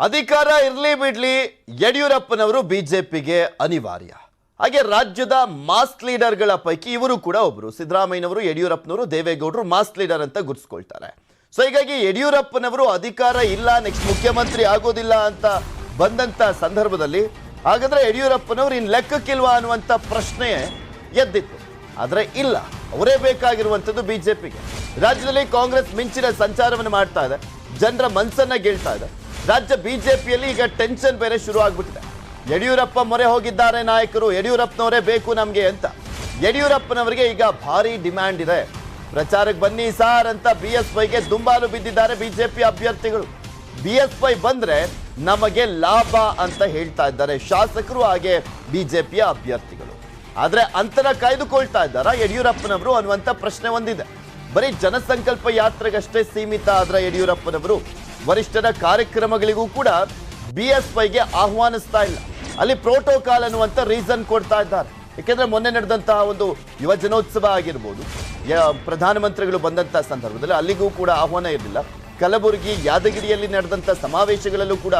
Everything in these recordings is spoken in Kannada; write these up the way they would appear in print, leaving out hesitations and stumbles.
ಅಧಿಕಾರ ಇರಲಿ ಬಿಡ್ಲಿ ಯಡಿಯೂರಪ್ಪನವರು ಬಿಜೆಪಿಗೆ ಅನಿವಾರ್ಯ. ಹಾಗೆ ರಾಜ್ಯದ ಮಾಸ್ ಲೀಡರ್ಗಳ ಪೈಕಿ ಇವರು ಕೂಡ ಒಬ್ಬರು. ಸಿದ್ದರಾಮಯ್ಯನವರು, ಯಡಿಯೂರಪ್ಪನವರು, ದೇವೇಗೌಡರು ಮಾಸ್ ಲೀಡರ್ ಅಂತ ಗುರುತಿಸಿಕೊಳ್ತಾರೆ. ಸೊ ಹೀಗಾಗಿ ಯಡಿಯೂರಪ್ಪನವರು ಅಧಿಕಾರ ಇಲ್ಲ, ನೆಕ್ಸ್ಟ್ ಮುಖ್ಯಮಂತ್ರಿ ಆಗೋದಿಲ್ಲ ಅಂತ ಬಂದಂತ ಸಂದರ್ಭದಲ್ಲಿ ಹಾಗಾದ್ರೆ ಯಡಿಯೂರಪ್ಪನವರು ಇನ್ ಲೆಕ್ಕಕ್ಕಿಲ್ವಾ ಅನ್ನುವಂಥ ಪ್ರಶ್ನೆ ಎದ್ದಿತ್ತು. ಆದರೆ ಇಲ್ಲ, ಅವರೇ ಬೇಕಾಗಿರುವಂಥದ್ದು ಬಿಜೆಪಿಗೆ. ರಾಜ್ಯದಲ್ಲಿ ಕಾಂಗ್ರೆಸ್ ಮಿಂಚಿನ ಸಂಚಾರವನ್ನು ಮಾಡ್ತಾ ಇದೆ, ಜನರ ಮನಸ್ಸನ್ನ ಗೆಲ್ತಾ ಇದೆ. ರಾಜ್ಯ ಬಿಜೆಪಿಯಲ್ಲಿ ಈಗ ಟೆನ್ಷನ್ ಬೇರೆ ಶುರು ಆಗ್ಬಿಟ್ಟಿದೆ. ಯಡಿಯೂರಪ್ಪ ಮೊರೆ ಹೋಗಿದ್ದಾರೆ ನಾಯಕರು, ಯಡಿಯೂರಪ್ಪನವರೇ ಬೇಕು ನಮಗೆ ಅಂತ. ಯಡಿಯೂರಪ್ಪನವರಿಗೆ ಈಗ ಭಾರಿ ಡಿಮ್ಯಾಂಡ್ ಇದೆ. ಪ್ರಚಾರಕ್ಕೆ ಬನ್ನಿ ಸಾರ್ ಅಂತ BSYಗೆ ದುಂಬಾಲು ಬಿದ್ದಿದ್ದಾರೆ ಬಿಜೆಪಿ ಅಭ್ಯರ್ಥಿಗಳು. BSY ಬಂದ್ರೆ ನಮಗೆ ಲಾಭ ಅಂತ ಹೇಳ್ತಾ ಇದ್ದಾರೆ ಶಾಸಕರು ಹಾಗೆ ಬಿಜೆಪಿಯ ಅಭ್ಯರ್ಥಿಗಳು. ಆದ್ರೆ ಅಂತರ ಕಾಯ್ದುಕೊಳ್ತಾ ಇದ್ದಾರಾ ಯಡಿಯೂರಪ್ಪನವರು ಅನ್ನುವಂಥ ಪ್ರಶ್ನೆ ಒಂದಿದೆ. ಬರೀ ಜನಸಂಕಲ್ಪ ಯಾತ್ರೆಗಷ್ಟೇ ಸೀಮಿತ ಆದ್ರ ಯಡಿಯೂರಪ್ಪನವರು ವರಿಷ್ಠರ ಕಾರ್ಯಕ್ರಮಗಳಿಗೂ ಕೂಡ BSYಗೆ ಆಹ್ವಾನಿಸ್ತಾ ಇಲ್ಲ. ಅಲ್ಲಿ ಪ್ರೋಟೋಕಾಲ್ ಅನ್ನುವಂಥ ರೀಸನ್ ಕೊಡ್ತಾ ಇದ್ದಾರೆ. ಯಾಕೆಂದ್ರೆ ಮೊನ್ನೆ ನಡೆದಂತಹ ಒಂದು ಯುವ ಜನೋತ್ಸವ ಆಗಿರ್ಬೋದು, ಪ್ರಧಾನಮಂತ್ರಿಗಳು ಬಂದಂತಹ ಸಂದರ್ಭದಲ್ಲಿ ಅಲ್ಲಿಗೂ ಕೂಡ ಆಹ್ವಾನ ಇರಲಿಲ್ಲ. ಕಲಬುರಗಿ, ಯಾದಗಿರಿಯಲ್ಲಿ ನಡೆದಂಥ ಸಮಾವೇಶಗಳಲ್ಲೂ ಕೂಡ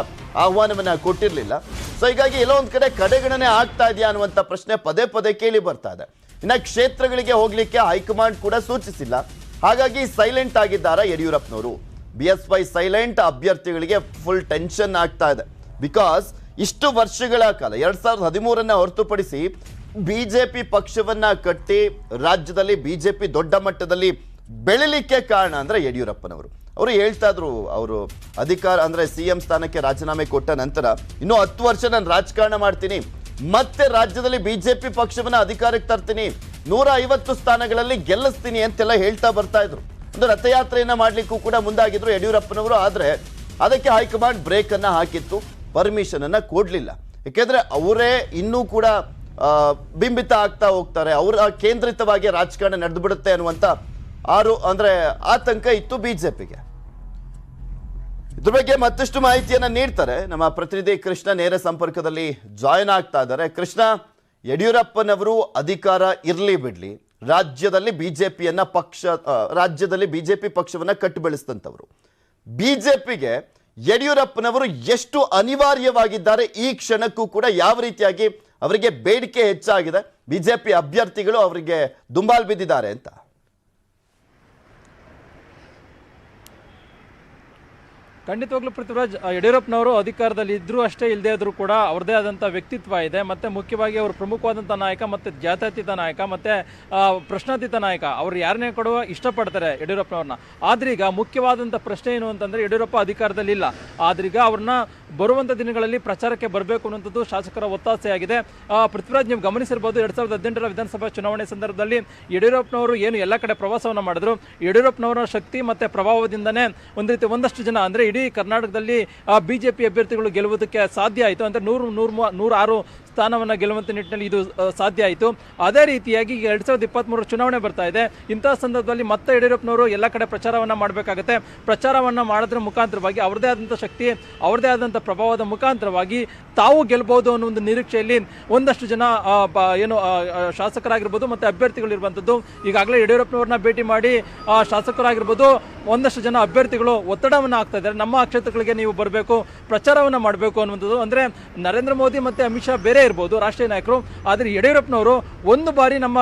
ಆಹ್ವಾನವನ್ನ ಕೊಟ್ಟಿರಲಿಲ್ಲ. ಸೊ ಹೀಗಾಗಿ ಎಲ್ಲೋ ಒಂದು ಕಡೆ ಕಡೆಗಣನೆ ಆಗ್ತಾ ಇದೆಯಾ ಅನ್ನುವಂಥ ಪ್ರಶ್ನೆ ಪದೇ ಪದೇ ಕೇಳಿ ಬರ್ತಾ ಇದೆ. ಇನ್ನು ಕ್ಷೇತ್ರಗಳಿಗೆ ಹೋಗ್ಲಿಕ್ಕೆ ಹೈಕಮಾಂಡ್ ಕೂಡ ಸೂಚಿಸಿಲ್ಲ. ಹಾಗಾಗಿ ಸೈಲೆಂಟ್ ಆಗಿದ್ದಾರೆ ಯಡಿಯೂರಪ್ಪನವರು. BSY ಸೈಲೆಂಟ್, ಅಭ್ಯರ್ಥಿಗಳಿಗೆ ಫುಲ್ ಟೆನ್ಷನ್ ಆಗ್ತಾ ಇದೆ. ಬಿಕಾಸ್ ಇಷ್ಟು ವರ್ಷಗಳ ಕಾಲ 2013 ಹೊರತುಪಡಿಸಿ ಬಿಜೆಪಿ ಪಕ್ಷವನ್ನ ಕಟ್ಟಿ ರಾಜ್ಯದಲ್ಲಿ ಬಿಜೆಪಿ ದೊಡ್ಡ ಮಟ್ಟದಲ್ಲಿ ಬೆಳಿಲಿಕ್ಕೆ ಕಾರಣ ಅಂದ್ರೆ ಯಡಿಯೂರಪ್ಪನವರು. ಅವರು ಹೇಳ್ತಾ ಇದ್ರು, ಅವರು ಅಧಿಕಾರ ಅಂದ್ರೆ CM ಸ್ಥಾನಕ್ಕೆ ರಾಜೀನಾಮೆ ಕೊಟ್ಟ ನಂತರ ಇನ್ನೂ 10 ವರ್ಷ ನಾನು ರಾಜಕಾರಣ ಮಾಡ್ತೀನಿ, ಮತ್ತೆ ರಾಜ್ಯದಲ್ಲಿ ಬಿಜೆಪಿ ಪಕ್ಷವನ್ನ ಅಧಿಕಾರಕ್ಕೆ ತರ್ತೀನಿ, 150 ಸ್ಥಾನಗಳಲ್ಲಿ ಗೆಲ್ಲಿಸ್ತೀನಿ ಅಂತೆಲ್ಲ ಹೇಳ್ತಾ ಬರ್ತಾ ಇದ್ರು. ಒಂದು ರಥಯಾತ್ರೆಯನ್ನ ಮಾಡ್ಲಿಕ್ಕೂ ಕೂಡ ಮುಂದಾಗಿದ್ರು ಯಡಿಯೂರಪ್ಪನವರು. ಆದ್ರೆ ಅದಕ್ಕೆ ಹೈಕಮಾಂಡ್ ಬ್ರೇಕ್ ಅನ್ನ ಹಾಕಿತ್ತು, ಪರ್ಮಿಷನ್ ಅನ್ನ ಕೊಡ್ಲಿಲ್ಲ. ಯಾಕೆಂದ್ರೆ ಅವರೇ ಇನ್ನೂ ಕೂಡ ಬಿಂಬಿತ ಆಗ್ತಾ ಹೋಗ್ತಾರೆ, ಅವರ ಕೇಂದ್ರಿತವಾಗಿ ರಾಜಕಾರಣ ನಡೆದು ಬಿಡುತ್ತೆ ಅನ್ನುವಂತ ಆತಂಕ ಇತ್ತು ಬಿಜೆಪಿಗೆ. ಇದ್ರ ಬಗ್ಗೆ ಮತ್ತಷ್ಟು ಮಾಹಿತಿಯನ್ನ ನೀಡ್ತಾರೆ ನಮ್ಮ ಪ್ರತಿನಿಧಿ ಕೃಷ್ಣ. ನೇರ ಸಂಪರ್ಕದಲ್ಲಿ ಜಾಯಿನ್ ಆಗ್ತಾ ಇದ್ದಾರೆ. ಕೃಷ್ಣ, ಯಡಿಯೂರಪ್ಪನವರು ಅಧಿಕಾರ ಇರ್ಲಿ ಬಿಡ್ಲಿ ರಾಜ್ಯದಲ್ಲಿ ಬಿಜೆಪಿ ಪಕ್ಷವನ್ನ ಕಟ್ಟು ಬೆಳೆಸಿದಂಥವ್ರು. ಬಿಜೆಪಿಗೆ ಯಡಿಯೂರಪ್ಪನವರು ಎಷ್ಟು ಅನಿವಾರ್ಯವಾಗಿದ್ದಾರೆ ಈ ಕ್ಷಣಕ್ಕೂ ಕೂಡ? ಯಾವ ರೀತಿಯಾಗಿ ಅವರಿಗೆ ಬೇಡಿಕೆ ಹೆಚ್ಚಾಗಿದೆ, ಬಿಜೆಪಿ ಅಭ್ಯರ್ಥಿಗಳು ಅವರಿಗೆ ದುಂಬಾಲು ಬಿದ್ದಿದ್ದಾರೆ ಅಂತ? ಖಂಡಿತವಾಗ್ಲೂ ಪೃಥ್ವಿರಾಜ್, ಯಡಿಯೂರಪ್ಪನವರು ಅಧಿಕಾರದಲ್ಲಿ ಇದ್ರೂ ಅಷ್ಟೇ, ಇಲ್ಲದೇ ಇದ್ರೂ ಕೂಡ ಅವ್ರದೇ ಆದಂಥ ವ್ಯಕ್ತಿತ್ವ ಇದೆ. ಮತ್ತು ಮುಖ್ಯವಾಗಿ ಅವರು ಪ್ರಮುಖವಾದಂಥ ನಾಯಕ, ಮತ್ತು ಜಾತ್ಯತೀತ ನಾಯಕ, ಮತ್ತು ಪ್ರಶ್ನಾತೀತ ನಾಯಕ. ಅವ್ರು ಯಾರನ್ನೇ ಕೊಡುವ ಇಷ್ಟಪಡ್ತಾರೆ ಯಡಿಯೂರಪ್ಪನವ್ರನ್ನ. ಆದ್ರೀಗ ಮುಖ್ಯವಾದಂಥ ಪ್ರಶ್ನೆ ಏನು ಅಂತಂದರೆ, ಯಡಿಯೂರಪ್ಪ ಅಧಿಕಾರದಲ್ಲಿಲ್ಲ, ಆದ್ರೀಗ ಅವ್ರನ್ನ ಬರುವಂಥ ದಿನಗಳಲ್ಲಿ ಪ್ರಚಾರಕ್ಕೆ ಬರಬೇಕು ಅನ್ನೋಂಥದ್ದು ಶಾಸಕರ ಒತ್ತಾಸೆಯಾಗಿದೆ. ಪೃಥ್ವಿರಾಜ್, ನೀವು ಗಮನಿಸಿರ್ಬೋದು, 2018 ವಿಧಾನಸಭಾ ಚುನಾವಣೆ ಸಂದರ್ಭದಲ್ಲಿ ಯಡಿಯೂರಪ್ಪನವರು ಏನು ಎಲ್ಲ ಕಡೆ ಪ್ರವಾಸವನ್ನು ಮಾಡಿದ್ರು. ಯಡಿಯೂರಪ್ಪನವರ ಶಕ್ತಿ ಮತ್ತು ಪ್ರಭಾವದಿಂದನೇ ಒಂದು ರೀತಿ ಒಂದಷ್ಟು ಜನ ಅಂದರೆ ಇಡೀ ಕರ್ನಾಟಕದಲ್ಲಿ ಬಿಜೆಪಿ ಅಭ್ಯರ್ಥಿಗಳು ಗೆಲ್ಲುವುದಕ್ಕೆ ಸಾಧ್ಯ ಆಯಿತು. ಅಂದರೆ 106 ಸ್ಥಾನವನ್ನು ಗೆಲ್ಲುವಂಥ ನಿಟ್ಟಿನಲ್ಲಿ ಇದು ಸಾಧ್ಯ ಆಯಿತು. ಅದೇ ರೀತಿಯಾಗಿ 2023 ಚುನಾವಣೆ ಬರ್ತಾ ಇದೆ. ಇಂತಹ ಸಂದರ್ಭದಲ್ಲಿ ಮತ್ತೆ ಯಡಿಯೂರಪ್ಪನವರು ಎಲ್ಲ ಕಡೆ ಪ್ರಚಾರವನ್ನು ಮಾಡಬೇಕಾಗುತ್ತೆ. ಪ್ರಚಾರವನ್ನು ಮಾಡೋದ್ರ ಮುಖಾಂತರವಾಗಿ ಅವ್ರದೇ ಆದಂಥ ಶಕ್ತಿ, ಅವ್ರದೇ ಆದಂಥ ಪ್ರಭಾವದ ಮುಖಾಂತರವಾಗಿ ತಾವು ಗೆಲ್ಬಹುದು ಅನ್ನೋ ಒಂದು ನಿರೀಕ್ಷೆಯಲ್ಲಿ ಒಂದಷ್ಟು ಜನ ಶಾಸಕರಾಗಿರ್ಬೋದು ಮತ್ತು ಅಭ್ಯರ್ಥಿಗಳಿರುವಂಥದ್ದು ಈಗಾಗಲೇ ಯಡಿಯೂರಪ್ಪನವ್ರನ್ನ ಭೇಟಿ ಮಾಡಿ ಶಾಸಕರಾಗಿರ್ಬೋದು ಒಂದಷ್ಟು ಜನ ಅಭ್ಯರ್ಥಿಗಳು ಒತ್ತಡವನ್ನು ಹಾಕ್ತಾ ಇದ್ದಾರೆ. ನಮ್ಮ ಕ್ಷೇತ್ರಗಳಿಗೆ ನೀವು ಬರಬೇಕು, ಪ್ರಚಾರವನ್ನು ಮಾಡಬೇಕು ಅನ್ನುವಂಥದ್ದು. ಅಂದರೆ ನರೇಂದ್ರ ಮೋದಿ ಮತ್ತು ಅಮಿತ್ ಶಾ ಬೇರೆ ಇರ್ಬೋದು ರಾಷ್ಟ್ರೀಯ ನಾಯಕರು, ಆದರೆ ಯಡಿಯೂರಪ್ಪನವರು ಒಂದು ಬಾರಿ ನಮ್ಮ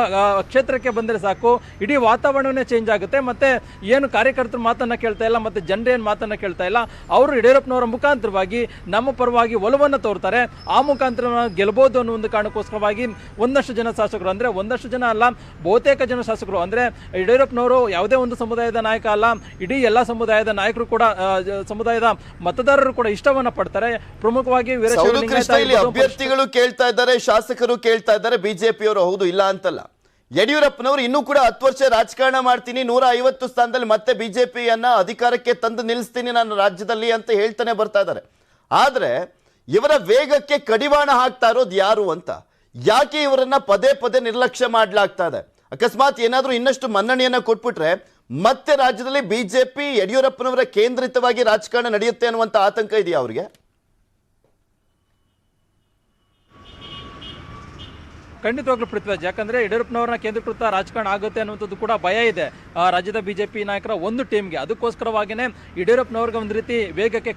ಕ್ಷೇತ್ರಕ್ಕೆ ಬಂದರೆ ಸಾಕು, ಇಡೀ ವಾತಾವರಣವೇ ಚೇಂಜ್ ಆಗುತ್ತೆ. ಮತ್ತು ಏನು ಕಾರ್ಯಕರ್ತರು ಮಾತನ್ನು ಕೇಳ್ತಾ ಇಲ್ಲ, ಮತ್ತು ಜನರೇನು ಮಾತನ್ನು ಕೇಳ್ತಾ ಇಲ್ಲ, ಅವರು ಯಡಿಯೂರಪ್ಪನವರ ಮುಖಾಂತರವಾಗಿ ನಮ್ಮ ಪರವಾಗಿ ಒಲವನ್ನು ತೋರ್ತಾರೆ. ಆ ಮುಖಾಂತರ ಗೆಲ್ಬೋದು ಅನ್ನೋ ಒಂದು ಕಾರಣಕ್ಕೋಸ್ಕರವಾಗಿ ಒಂದಷ್ಟು ಜನ ಶಾಸಕರು, ಅಂದರೆ ಒಂದಷ್ಟು ಜನ ಅಲ್ಲ, ಬಹುತೇಕ ಜನ ಶಾಸಕರು, ಅಂದರೆ ಯಡಿಯೂರಪ್ಪನವರು ಯಾವುದೇ ಒಂದು ಸಮುದಾಯದ ನಾಯಕ ಅಲ್ಲ, ಇಡೀ ಎಲ್ಲ ಸಮುದಾಯದ ನಾಯಕರು ಕೂಡ, ಸಮುದಾಯದ ಮತದಾರರು ಕೂಡ ಇಷ್ಟವನ್ನ ಪಡ್ತಾರೆ. ಪ್ರಮುಖವಾಗಿ ಅಭ್ಯರ್ಥಿಗಳು ಕೇಳ್ತಾ ಇದ್ದಾರೆ, ಶಾಸಕರು ಕೇಳ್ತಾ ಇದ್ದಾರೆ, ಬಿಜೆಪಿಯವರು ಹೌದು ಇಲ್ಲ ಅಂತಲ್ಲ. ಯಡಿಯೂರಪ್ಪನವರು ಇನ್ನೂ ಕೂಡ 10 ವರ್ಷ ರಾಜಕಾರಣ ಮಾಡ್ತೀನಿ, 150 ಸ್ಥಾನದಲ್ಲಿ ಮತ್ತೆ ಬಿಜೆಪಿಯನ್ನ ಅಧಿಕಾರಕ್ಕೆ ತಂದು ನಿಲ್ಲಿಸ್ತೀನಿ ನಾನು ರಾಜ್ಯದಲ್ಲಿ ಅಂತ ಹೇಳ್ತಾನೆ ಬರ್ತಾ ಇದ್ದಾರೆ. ಆದ್ರೆ ಇವರ ವೇಗಕ್ಕೆ ಕಡಿವಾಣ ಹಾಕ್ತಾ ಇರೋದು ಯಾರು ಅಂತ, ಯಾಕೆ ಇವರನ್ನ ಪದೇ ಪದೇ ನಿರ್ಲಕ್ಷ್ಯ ಮಾಡ್ಲಾಗ್ತಾ ಇದೆ? ಅಕಸ್ಮಾತ್ ಏನಾದ್ರೂ ಇನ್ನಷ್ಟು ಮನ್ನಣೆಯನ್ನ ಕೊಟ್ಬಿಟ್ರೆ ಮತ್ತೆ ರಾಜ್ಯದಲ್ಲಿ ಬಿಜೆಪಿ ಯಡಿಯೂರಪ್ಪನವರ ಕೇಂದ್ರಿತವಾಗಿ ರಾಜಕಾರಣ ನಡೆಯುತ್ತೆ ಅನ್ನುವಂಥ ಆತಂಕ ಇದೆಯಾ ಅವರಿಗೆ? ಖಂಡಿತವಾಗ್ಲೂ ಪೃಥ್ವಿರಾಜ್, ಯಾಕಂದ್ರೆ ಯಡಿಯೂರಪ್ಪನವ್ರನ್ನ ಕೇಂದ್ರೀಕೃತ ರಾಜಕಾರಣ ಆಗುತ್ತೆ ಅನ್ನುವಂಥದ್ದು ಕೂಡ ಭಯ ಇದೆ ರಾಜ್ಯದ ಬಿಜೆಪಿ ನಾಯಕರ ಒಂದು ಟೀಮ್ಗೆ. ಅದಕ್ಕೋಸ್ಕರವಾಗಿನೇ ಯಡಿಯೂರಪ್ಪನವ್ರಿಗೆ ಒಂದು ರೀತಿ ವೇಗಕ್ಕೆ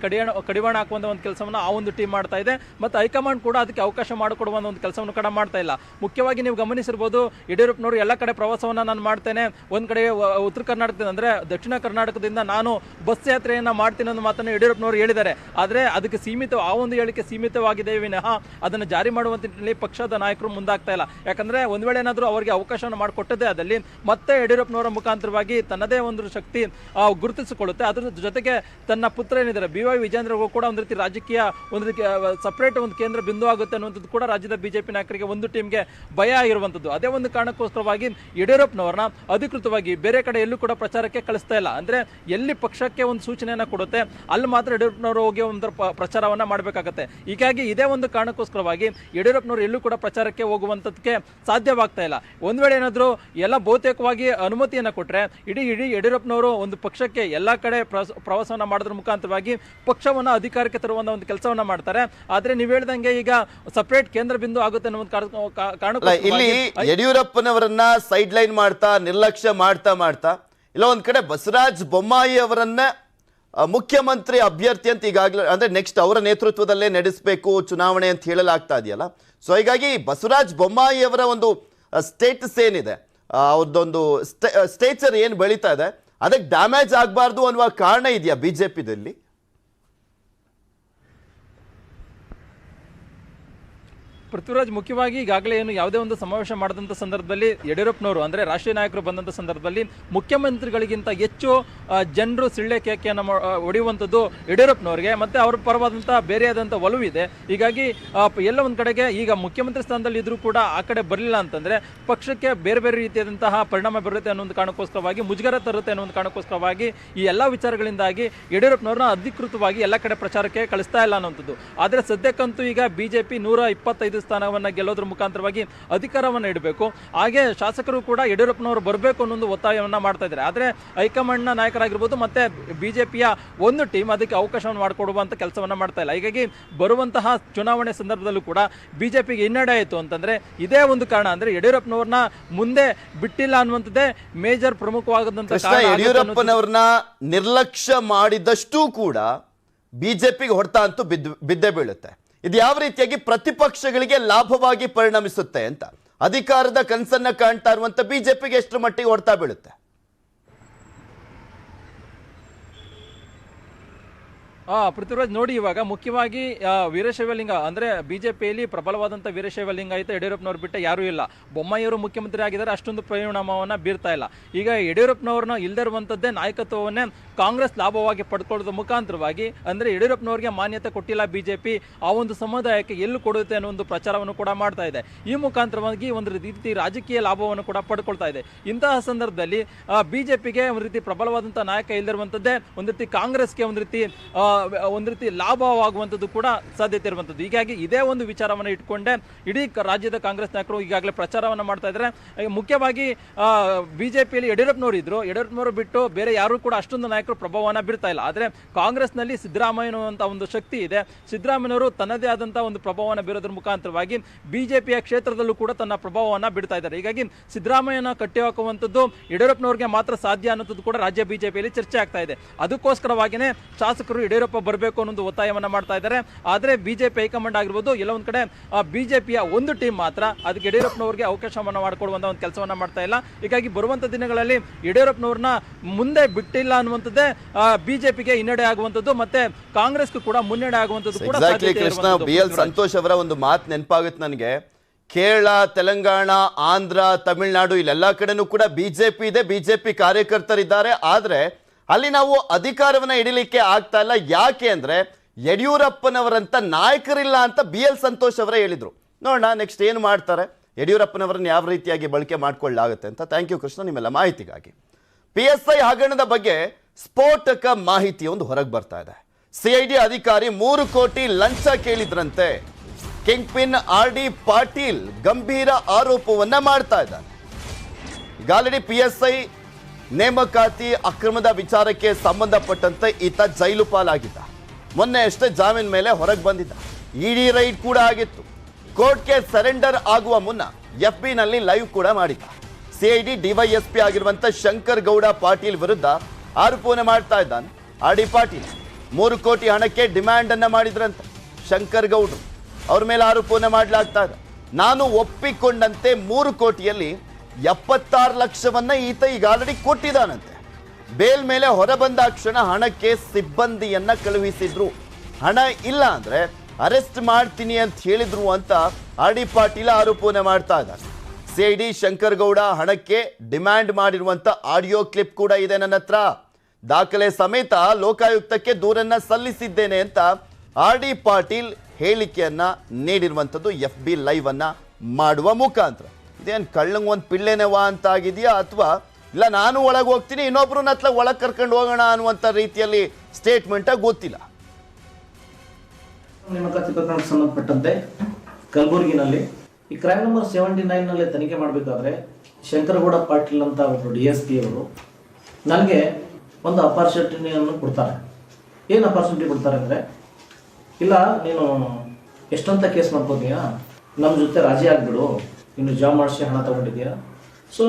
ಕಡಿವಾಣ ಹಾಕುವಂಥ ಒಂದು ಕೆಲಸವನ್ನು ಆ ಒಂದು ಟೀಮ್ ಮಾಡ್ತಾ ಇದೆ. ಮತ್ತು ಹೈಕಮಾಂಡ್ ಕೂಡ ಅದಕ್ಕೆ ಅವಕಾಶ ಮಾಡಿಕೊಡುವ ಒಂದು ಕೆಲಸವನ್ನು ಕೂಡ ಮಾಡ್ತಾ ಇಲ್ಲ. ಮುಖ್ಯವಾಗಿ ನೀವು ಗಮನಿಸಿರ್ಬೋದು, ಯಡಿಯೂರಪ್ಪನವರು ಎಲ್ಲ ಕಡೆ ಪ್ರವಾಸವನ್ನು ನಾನು ಮಾಡ್ತೇನೆ, ಒಂದು ಕಡೆ ಉತ್ತರ ಕರ್ನಾಟಕದಿಂದ ಅಂದರೆ ದಕ್ಷಿಣ ಕರ್ನಾಟಕದಿಂದ ನಾನು ಬಸ್ ಯಾತ್ರೆಯನ್ನು ಮಾಡ್ತೀನಿ ಅನ್ನೋ ಮಾತನ್ನು ಯಡಿಯೂರಪ್ಪನವರು ಹೇಳಿದ್ದಾರೆ. ಆದರೆ ಅದಕ್ಕೆ ಆ ಒಂದು ಹೇಳಿಕೆ ಸೀಮಿತವಾಗಿದೆ ವಿನಃ ಅದನ್ನು ಜಾರಿ ಮಾಡುವಂತ ನಿಟ್ಟಿನಲ್ಲಿ ಪಕ್ಷದ ನಾಯಕರು ಮುಂದಾಗ್ತಾ ಇಲ್ಲ. ಯಾಕಂದ್ರೆ ಒಂದ್ ವೇಳೆ ಏನಾದರೂ ಅವರಿಗೆ ಅವಕಾಶವನ್ನು ಮಾಡಿಕೊಟ್ಟದೇ ಅದಲ್ಲಿ ಮತ್ತೆ ಯಡಿಯೂರಪ್ಪನವರ ಮುಖಾಂತರವಾಗಿ ತನ್ನದೇ ಒಂದು ಶಕ್ತಿ ಗುರುತಿಸಿಕೊಳ್ಳುತ್ತೆ. ಅದರ ಜೊತೆಗೆ ತನ್ನ ಪುತ್ರ ಏನಿದ್ದಾರೆ BY ವಿಜೇಂದ್ರಗೂ ಕೂಡ ಒಂದು ರೀತಿ ರಾಜಕೀಯ ಒಂದು ರೀತಿ ಸಪರೇಟ್ ಒಂದು ಕೇಂದ್ರ ಬಿಂದು ಆಗುತ್ತೆ ಅನ್ನುವಂಥದ್ದು ಕೂಡ ರಾಜ್ಯದ ಬಿಜೆಪಿ ನಾಯಕರಿಗೆ ಒಂದು ಟೀಮ್ಗೆ ಭಯ ಆಗಿರುವಂಥದ್ದು. ಅದೇ ಒಂದು ಕಾರಣಕ್ಕೋಸ್ಕರವಾಗಿ ಯಡಿಯೂರಪ್ಪನವರನ್ನ ಅಧಿಕೃತವಾಗಿ ಬೇರೆ ಕಡೆ ಎಲ್ಲೂ ಕೂಡ ಪ್ರಚಾರಕ್ಕೆ ಕಳಿಸ್ತಾ ಇಲ್ಲ. ಅಂದ್ರೆ ಎಲ್ಲಿ ಪಕ್ಷಕ್ಕೆ ಒಂದು ಸೂಚನೆಯನ್ನ ಕೊಡುತ್ತೆ ಅಲ್ಲಿ ಮಾತ್ರ ಯಡಿಯೂರಪ್ಪನವರು ಹೋಗಿ ಒಂದು ಪ್ರಚಾರವನ್ನ ಮಾಡಬೇಕಾಗತ್ತೆ. ಹೀಗಾಗಿ ಇದೇ ಒಂದು ಕಾರಣಕ್ಕೋಸ್ಕರವಾಗಿ ಯಡಿಯೂರಪ್ಪನವರು ಎಲ್ಲೂ ಕೂಡ ಪ್ರಚಾರಕ್ಕೆ ಹೋಗುವಂತದಕ್ಕೆ ಸಾಧ್ಯವಾಗ್ತಾ ಇಲ್ಲ. ಒಂದ್ ವೇಳೆ ಏನಾದ್ರು ಎಲ್ಲ ಬಹುತೇಕವಾಗಿ ಅನುಮತಿಯನ್ನ ಕೊಟ್ರೆ ಇಡೀ ಯಡಿಯೂರಪ್ಪನವರು ಒಂದು ಪಕ್ಷಕ್ಕೆ ಎಲ್ಲಾ ಕಡೆ ಪ್ರವಾಸವನ್ನ ಮಾಡೋದ್ರ ಮುಖಾಂತರವಾಗಿ ಪಕ್ಷವನ್ನ ಅಧಿಕಾರಕ್ಕೆ ತರುವಂತ ಒಂದು ಕೆಲಸವನ್ನ ಮಾಡ್ತಾರೆ. ಆದ್ರೆ ನೀವ್ ಹೇಳ್ದಂಗೆ ಈಗ ಸಪರೇಟ್ ಕೇಂದ್ರ ಬಿಂದು ಆಗುತ್ತೆ ಅನ್ನೋ ಕಾರಣ ಇಲ್ಲಿ ಯಡಿಯೂರಪ್ಪನವರನ್ನ ಸೈಡ್ ಲೈನ್ ಮಾಡ್ತಾ ನಿರ್ಲಕ್ಷ್ಯ ಮಾಡ್ತಾ ಇಲ್ಲ ಒಂದ್ ಕಡೆ ಬಸವರಾಜ ಬೊಮ್ಮಾಯಿ ಅವರನ್ನ ಮುಖ್ಯಮಂತ್ರಿ ಅಭ್ಯರ್ಥಿ ಅಂತ ಈಗಾಗಲೇ ಅಂದ್ರೆ ನೆಕ್ಸ್ಟ್ ಅವರ ನೇತೃತ್ವದಲ್ಲೇ ನಡೆಸಬೇಕು ಚುನಾವಣೆ ಅಂತ ಹೇಳಲಾಗ್ತಾ ಇದೆಯಲ್ಲ. ಸೊ ಹೀಗಾಗಿ ಬಸವರಾಜ ಬೊಮ್ಮಾಯಿ ಅವರ ಒಂದು ಸ್ಟೇಟಸ್ ಏನಿದೆ, ಅವ್ರದ್ದೊಂದು ಸ್ಟೇಚರ್ ಏನು ಬೆಳೀತಾ ಇದೆ ಅದಕ್ಕೆ ಡ್ಯಾಮೇಜ್ ಆಗಬಾರ್ದು ಅನ್ನುವ ಕಾರಣ ಇದೆಯಾ ಬಿಜೆಪಿದಲ್ಲಿ? ಪೃಥ್ವಿರಾಜ್, ಮುಖ್ಯವಾಗಿ ಈಗಾಗಲೇ ಏನು ಯಾವುದೇ ಒಂದು ಸಮಾವೇಶ ಮಾಡಿದಂಥ ಸಂದರ್ಭದಲ್ಲಿ ಯಡಿಯೂರಪ್ಪನವರು ಅಂದರೆ ರಾಷ್ಟ್ರೀಯ ನಾಯಕರು ಬಂದಂಥ ಸಂದರ್ಭದಲ್ಲಿ ಮುಖ್ಯಮಂತ್ರಿಗಳಿಗಿಂತ ಹೆಚ್ಚು ಜನರು ಸಿಳ್ಳೆ ಕೇಕೆಯನ್ನು ಹೊಡೆಯುವಂಥದ್ದು ಯಡಿಯೂರಪ್ಪನವರಿಗೆ ಮತ್ತು ಅವರ ಪರವಾದಂಥ ಬೇರೆಯಾದಂಥ ಒಲವಿದೆ. ಹೀಗಾಗಿ ಎಲ್ಲ ಒಂದು ಕಡೆಗೆ ಈಗ ಮುಖ್ಯಮಂತ್ರಿ ಸ್ಥಾನದಲ್ಲಿ ಇದ್ರೂ ಕೂಡ ಆ ಕಡೆ ಬರಲಿಲ್ಲ ಅಂತಂದರೆ ಪಕ್ಷಕ್ಕೆ ಬೇರೆ ಬೇರೆ ರೀತಿಯಾದಂತಹ ಪರಿಣಾಮ ಬರುತ್ತೆ ಅನ್ನೋ ಒಂದು ಕಾರಣಕ್ಕೋಸ್ಕರವಾಗಿ, ಮುಜುಗರ ತರುತ್ತೆ ಅನ್ನೋ ಒಂದು ಕಾರಣಕ್ಕೋಸ್ಕರವಾಗಿ ಈ ಎಲ್ಲ ವಿಚಾರಗಳಿಂದಾಗಿ ಯಡಿಯೂರಪ್ಪನವ್ರನ್ನ ಅಧಿಕೃತವಾಗಿ ಎಲ್ಲ ಕಡೆ ಪ್ರಚಾರಕ್ಕೆ ಕಳಿಸ್ತಾ ಇಲ್ಲ ಅನ್ನೋಂಥದ್ದು. ಆದರೆ ಸದ್ಯಕ್ಕಂತೂ ಈಗ ಬಿಜೆಪಿ 125 ಸ್ಥಾನವನ್ನು ಗೆಲ್ಲೋದ್ರ ಮುಖಾಂತರವಾಗಿ ಅಧಿಕಾರವನ್ನು ಇಡಬೇಕು. ಹಾಗೆ ಶಾಸಕರು ಕೂಡ ಯಡಿಯೂರಪ್ಪನವರು ಬರಬೇಕು ಅನ್ನೋ ಒತ್ತಾಯವನ್ನು ಮಾಡ್ತಾ ಇದ್ದಾರೆ. ಆದರೆ ಹೈಕಮಾಂಡ್ನ ನಾಯಕರಾಗಿರ್ಬೋದು ಮತ್ತೆ ಬಿಜೆಪಿಯ ಒಂದು ಟೀಮ್ ಅದಕ್ಕೆ ಅವಕಾಶವನ್ನು ಮಾಡಿಕೊಡುವಂತ ಕೆಲಸವನ್ನ ಮಾಡ್ತಾ ಇಲ್ಲ. ಹೀಗಾಗಿ ಬರುವಂತಹ ಚುನಾವಣೆ ಸಂದರ್ಭದಲ್ಲೂ ಕೂಡ ಬಿಜೆಪಿಗೆ ಹಿನ್ನಡೆ ಆಯಿತು ಅಂತಂದ್ರೆ ಇದೇ ಒಂದು ಕಾರಣ. ಅಂದ್ರೆ ಯಡಿಯೂರಪ್ಪನವ್ರನ್ನ ಮುಂದೆ ಬಿಟ್ಟಿಲ್ಲ ಅನ್ನುವಂಥದ್ದೇ ಮೇಜರ್ ಪ್ರಮುಖವಾದಂತ ಕಾರಣ. ಯಡಿಯೂರಪ್ಪನವ್ರನ್ನ ನಿರ್ಲಕ್ಷ್ಯ ಮಾಡಿದಷ್ಟೂ ಕೂಡ ಬಿಜೆಪಿಗೆ ಹೊಡೆತ ಅಂತೂ ಬಿದ್ದೇ ಬೀಳುತ್ತೆ. ಇದು ಯಾವ ರೀತಿಯಾಗಿ ಪ್ರತಿಪಕ್ಷಗಳಿಗೆ ಲಾಭವಾಗಿ ಪರಿಣಮಿಸುತ್ತೆ ಅಂತ ಅಧಿಕಾರದ ಕನಸನ್ನ ಕಾಣ್ತಾ ಇರುವಂತ ಬಿಜೆಪಿಗೆ ಎಷ್ಟು ಮಟ್ಟಿಗೆ ಹೊಡ್ತಾ ಬೀಳುತ್ತೆ? ಪೃಥ್ವಿರಾಜ್ ನೋಡಿ, ಇವಾಗ ಮುಖ್ಯವಾಗಿ ವೀರಶೈವಲಿಂಗ ಅಂದ್ರೆ ಬಿಜೆಪಿಯಲ್ಲಿ ಪ್ರಬಲವಾದಂಥ ವೀರಶೈವಲಿಂಗಾಯತ ಯಡಿಯೂರಪ್ಪನವ್ರು ಬಿಟ್ಟ ಯಾರೂ ಇಲ್ಲ. ಬೊಮ್ಮಾಯಿಯವರು ಮುಖ್ಯಮಂತ್ರಿ ಆಗಿದ್ದಾರೆ, ಅಷ್ಟೊಂದು ಪರಿಣಾಮವನ್ನು ಬೀರ್ತಾ ಇಲ್ಲ. ಈಗ ಯಡಿಯೂರಪ್ಪನವ್ರನ್ನ ಇಲ್ದಿರುವಂಥದ್ದೇ ನಾಯಕತ್ವವನ್ನೇ ಕಾಂಗ್ರೆಸ್ ಲಾಭವಾಗಿ ಪಡ್ಕೊಳ್ಳೋದ್ರ ಮುಖಾಂತರವಾಗಿ ಅಂದ್ರೆ ಯಡಿಯೂರಪ್ಪನವ್ರಿಗೆ ಮಾನ್ಯತೆ ಕೊಟ್ಟಿಲ್ಲ ಬಿಜೆಪಿ, ಆ ಒಂದು ಸಮುದಾಯಕ್ಕೆ ಎಲ್ಲೂ ಕೊಡುತ್ತೆ ಅನ್ನೋ ಒಂದು ಪ್ರಚಾರವನ್ನು ಕೂಡ ಮಾಡ್ತಾ ಇದೆ. ಈ ಮುಖಾಂತರವಾಗಿ ಒಂದು ರೀತಿ ರಾಜಕೀಯ ಲಾಭವನ್ನು ಕೂಡ ಪಡ್ಕೊಳ್ತಾ ಇದೆ. ಇಂತಹ ಸಂದರ್ಭದಲ್ಲಿ ಬಿಜೆಪಿಗೆ ಒಂದು ರೀತಿ ಪ್ರಬಲವಾದಂಥ ನಾಯಕ ಇಲ್ದಿರುವಂಥದ್ದೇ ಒಂದು ರೀತಿ ಕಾಂಗ್ರೆಸ್ಗೆ ಒಂದು ರೀತಿ ಲಾಭವಾಗುವಂಥದ್ದು ಕೂಡ ಸಾಧ್ಯತೆ ಇರುವಂಥದ್ದು. ಹೀಗಾಗಿ ಇದೇ ಒಂದು ವಿಚಾರವನ್ನು ಇಟ್ಕೊಂಡೆ ಇಡೀ ರಾಜ್ಯದ ಕಾಂಗ್ರೆಸ್ ನಾಯಕರು ಈಗಾಗಲೇ ಪ್ರಚಾರವನ್ನು ಮಾಡ್ತಾ ಇದ್ದಾರೆ. ಮುಖ್ಯವಾಗಿ ಬಿಜೆಪಿಯಲ್ಲಿ ಯಡಿಯೂರಪ್ಪನವರು ಇದ್ರು, ಯಡಿಯೂರಪ್ಪನವರು ಬಿಟ್ಟು ಬೇರೆ ಯಾರು ಕೂಡ ಅಷ್ಟೊಂದು ನಾಯಕರು ಪ್ರಭಾವವನ್ನು ಬೀರ್ತಾ ಇಲ್ಲ. ಆದರೆ ಕಾಂಗ್ರೆಸ್ನಲ್ಲಿ ಸಿದ್ದರಾಮಯ್ಯ ಅನ್ನುವಂಥ ಒಂದು ಶಕ್ತಿ ಇದೆ. ಸಿದ್ದರಾಮಯ್ಯವರು ತನ್ನದೇ ಆದಂತಹ ಒಂದು ಪ್ರಭಾವವನ್ನು ಬೀರೋದ್ರ ಮುಖಾಂತರವಾಗಿ ಬಿಜೆಪಿಯ ಕ್ಷೇತ್ರದಲ್ಲೂ ಕೂಡ ತನ್ನ ಪ್ರಭಾವವನ್ನು ಬೀರ್ತಾ ಇದ್ದಾರೆ. ಹೀಗಾಗಿ ಸಿದ್ದರಾಮಯ್ಯನ ಕಟ್ಟಿ ಹಾಕುವಂಥದ್ದು ಯಡಿಯೂರಪ್ಪನವ್ರಿಗೆ ಮಾತ್ರ ಸಾಧ್ಯ ಅನ್ನೋದು ಕೂಡ ರಾಜ್ಯ ಬಿಜೆಪಿಯಲ್ಲಿ ಚರ್ಚೆ ಆಗ್ತಾ ಇದೆ. ಅದಕ್ಕೋಸ್ಕರವಾಗಿಯೇ ಶಾಸಕರು ಯಡಿಯೂರಪ್ಪ ಬರಬೇಕು ಅನ್ನೋ ಒತ್ತಾಯವನ್ನು ಮಾಡ್ತಾ ಇದ್ದಾರೆ. ಆದರೆ ಬಿಜೆಪಿ ಹೈಕಮಾಂಡ್ ಆಗಿರ್ಬೋದು ಎಲ್ಲ ಒಂದು ಕಡೆ ಬಿಜೆಪಿಯ ಒಂದು ಟೀಮ್ ಮಾತ್ರ ಅದಕ್ಕೆ ಯಡಿಯೂರಪ್ಪನವರಿಗೆ ಅವಕಾಶವನ್ನು ಮಾಡಿಕೊಡುವಂತ ಒಂದು ಕೆಲಸವನ್ನ ಮಾಡ್ತಾ ಇಲ್ಲ. ಹೀಗಾಗಿ ಬರುವಂತ ದಿನಗಳಲ್ಲಿ ಯಡಿಯೂರಪ್ಪನವ್ರನ್ನ ಮುಂದೆ ಬಿಟ್ಟಿಲ್ಲ ಅನ್ನುವಂಥದ್ದೇ ಬಿಜೆಪಿಗೆ ಹಿನ್ನಡೆ ಆಗುವಂಥದ್ದು ಮತ್ತೆ ಕಾಂಗ್ರೆಸ್ಗೂ ಕೂಡ ಮುನ್ನಡೆ ಆಗುವಂಥದ್ದು ಕೂಡ ಕೃಷ್ಣ BL ಸಂತೋಷ್ ಅವರ ಒಂದು ಮಾತು ನೆನಪಾಗುತ್ತೆ ನನಗೆ. ಕೇರಳ, ತೆಲಂಗಾಣ, ಆಂಧ್ರ, ತಮಿಳುನಾಡು ಇಲ್ಲೆಲ್ಲ ಕಡೆನೂ ಕೂಡ ಬಿಜೆಪಿ ಇದೆ, ಬಿಜೆಪಿ ಕಾರ್ಯಕರ್ತರಿದ್ದಾರೆ. ಆದ್ರೆ ಅಲ್ಲಿ ನಾವು ಅಧಿಕಾರವನ್ನ ಹಿಡಿಲಿಕ್ಕೆ ಆಗ್ತಾ ಇಲ್ಲ. ಯಾಕೆ ಅಂದ್ರೆ ಯಡಿಯೂರಪ್ಪನವರಂತ ನಾಯಕರಿಲ್ಲ ಅಂತ BL ಸಂತೋಷ್ ಅವರೇ ಹೇಳಿದ್ರು. ನೋಡೋಣ ನೆಕ್ಸ್ಟ್ ಏನು ಮಾಡ್ತಾರೆ, ಯಡಿಯೂರಪ್ಪನವರನ್ನ ಯಾವ ರೀತಿಯಾಗಿ ಬಳಕೆ ಮಾಡ್ಕೊಳ್ಳಾಗುತ್ತೆ ಅಂತ. ಥ್ಯಾಂಕ್ ಯು ಕೃಷ್ಣ ನಿಮ್ಮೆಲ್ಲ ಮಾಹಿತಿಗಾಗಿ. PSI ಹಗರಣದ ಬಗ್ಗೆ ಸ್ಫೋಟಕ ಮಾಹಿತಿ ಒಂದು ಹೊರಗೆ ಬರ್ತಾ ಇದೆ. CID ಅಧಿಕಾರಿ 3 ಕೋಟಿ ಲಂಚ ಕೇಳಿದ್ರಂತೆ. ಕಿಂಗ್ ಪಿನ್ RD ಪಾಟೀಲ್ ಗಂಭೀರ ಆರೋಪವನ್ನ ಮಾಡ್ತಾ ಇದ್ದಾನೆ. ಈಗ ಆಲ್ರೆಡಿ PSI ನೇಮಕಾತಿ ಅಕ್ರಮದ ವಿಚಾರಕ್ಕೆ ಸಂಬಂಧಪಟ್ಟಂತೆ ಈತ ಜೈಲು ಪಾಲಾಗಿದ್ದ. ಮೊನ್ನೆ ಅಷ್ಟೇ ಜಾಮೀನ್ ಮೇಲೆ ಹೊರಗೆ ಬಂದಿದ್ದ. ED ರೈಡ್ ಕೂಡ ಆಗಿತ್ತು. ಕೋರ್ಟ್ಗೆ ಸರೆಂಡರ್ ಆಗುವ ಮುನ್ನ FB ನಲ್ಲಿ ಲೈವ್ ಕೂಡ ಮಾಡಿದ್ದ. ಸಿಐಡಿ ಡಿವೈಎಸ್ಪಿ ಆಗಿರುವಂತ ಶಂಕರ್ ಗೌಡ ಪಾಟೀಲ್ ವಿರುದ್ಧ ಆರೋಪವನ್ನು ಮಾಡ್ತಾ ಇದ್ದಾನೆ RD ಪಾಟೀಲ್. 3 ಕೋಟಿ ಹಣಕ್ಕೆ ಡಿಮ್ಯಾಂಡ್ ಅನ್ನ ಮಾಡಿದ್ರಂತೆ ಶಂಕರ್ ಗೌಡ್ರು. ಅವ್ರ ಮೇಲೆ ಆರೋಪವನ್ನು ಮಾಡಲಾಗ್ತಾ ಇದೆ. ನಾನು ಒಪ್ಪಿಕೊಂಡಂತೆ 3 ಕೋಟಿಯಲ್ಲಿ 76 ಲಕ್ಷವನ್ನ ಈತ ಈಗ ಆಲ್ರೆಡಿ ಕೊಟ್ಟಿದ್ದಾನಂತೆ. ಬೇಲ್ ಮೇಲೆ ಹೊರಬಂದಾಕ್ಷಣ ಹಣಕ್ಕೆ ಸಿಬ್ಬಂದಿಯನ್ನ ಕಳುಹಿಸಿದ್ರು. ಹಣ ಇಲ್ಲ ಅಂದ್ರೆ ಅರೆಸ್ಟ್ ಮಾಡ್ತೀನಿ ಅಂತ ಹೇಳಿದ್ರು ಅಂತ RD ಪಾಟೀಲ್ ಆರೋಪವನ್ನು ಮಾಡ್ತಾ ಇದ್ದಾರೆ. ಸಿಐಡಿ ಶಂಕರ್ ಗೌಡ ಹಣಕ್ಕೆ ಡಿಮ್ಯಾಂಡ್ ಮಾಡಿರುವಂತ ಆಡಿಯೋ ಕ್ಲಿಪ್ ಕೂಡ ಇದೆ ನನ್ನ ಹತ್ರ. ದಾಖಲೆ ಸಮೇತ ಲೋಕಾಯುಕ್ತಕ್ಕೆ ದೂರನ್ನ ಸಲ್ಲಿಸಿದ್ದೇನೆ ಅಂತ RD ಪಾಟೀಲ್ ಹೇಳಿಕೆಯನ್ನ ನೀಡಿರುವಂಥದ್ದು FB ಲೈವ್ ಅನ್ನ ಮಾಡುವ ಮುಖಾಂತರ. ಇದೇನು ಕಳ್ಳಂಗ್ ಒಂದು ಪಿಳ್ಳೆನೆವಾ ಅಂತ ಆಗಿದೆಯಾ, ಅಥವಾ ಇಲ್ಲ ನಾನು ಒಳಗೆ ಹೋಗ್ತೀನಿ ಇನ್ನೊಬ್ರನ್ನ ಹತ್ರ ಒಳಗೆ ಕರ್ಕೊಂಡು ಹೋಗೋಣ ಅನ್ನುವಂಥ ರೀತಿಯಲ್ಲಿ ಸ್ಟೇಟ್ಮೆಂಟ್ ಗೊತ್ತಿಲ್ಲ. ನೇಮಕಾತಿ ಪ್ರಕರಣಕ್ಕೆ ಸಂಬಂಧಪಟ್ಟಂತೆ ಕಲಬುರಗಿನಲ್ಲಿ ಈ ಕ್ರೈಮ್ ನಂಬರ್ 79 ನಲ್ಲಿ ತನಿಖೆ ಮಾಡಬೇಕಾದ್ರೆ ಶಂಕರಗೌಡ ಪಾಟೀಲ್ ಅಂತ ಒಬ್ಬರು DSP ಅವರು ನನಗೆ ಒಂದು ಅಪಾರ್ಚುನಿಟಿಯನ್ನು ಕೊಡ್ತಾರೆ. ಏನು ಅಪಾರ್ಚುನಿಟಿ ಕೊಡ್ತಾರೆ ಅಂದರೆ, ಇಲ್ಲ ನೀನು ಎಷ್ಟಂತ ಕೇಸ್ ಮಾಡ್ಕೋತೀಯಾ, ನಮ್ಮ ಜೊತೆ ರಾಜಿ ಆಗಿಬಿಡು, ಇನ್ನು ಜಾಬ್ ಮಾಡಿಸಿ ಹಣ ತೊಗೊಂಡಿದ್ಯಾ, ಸೊ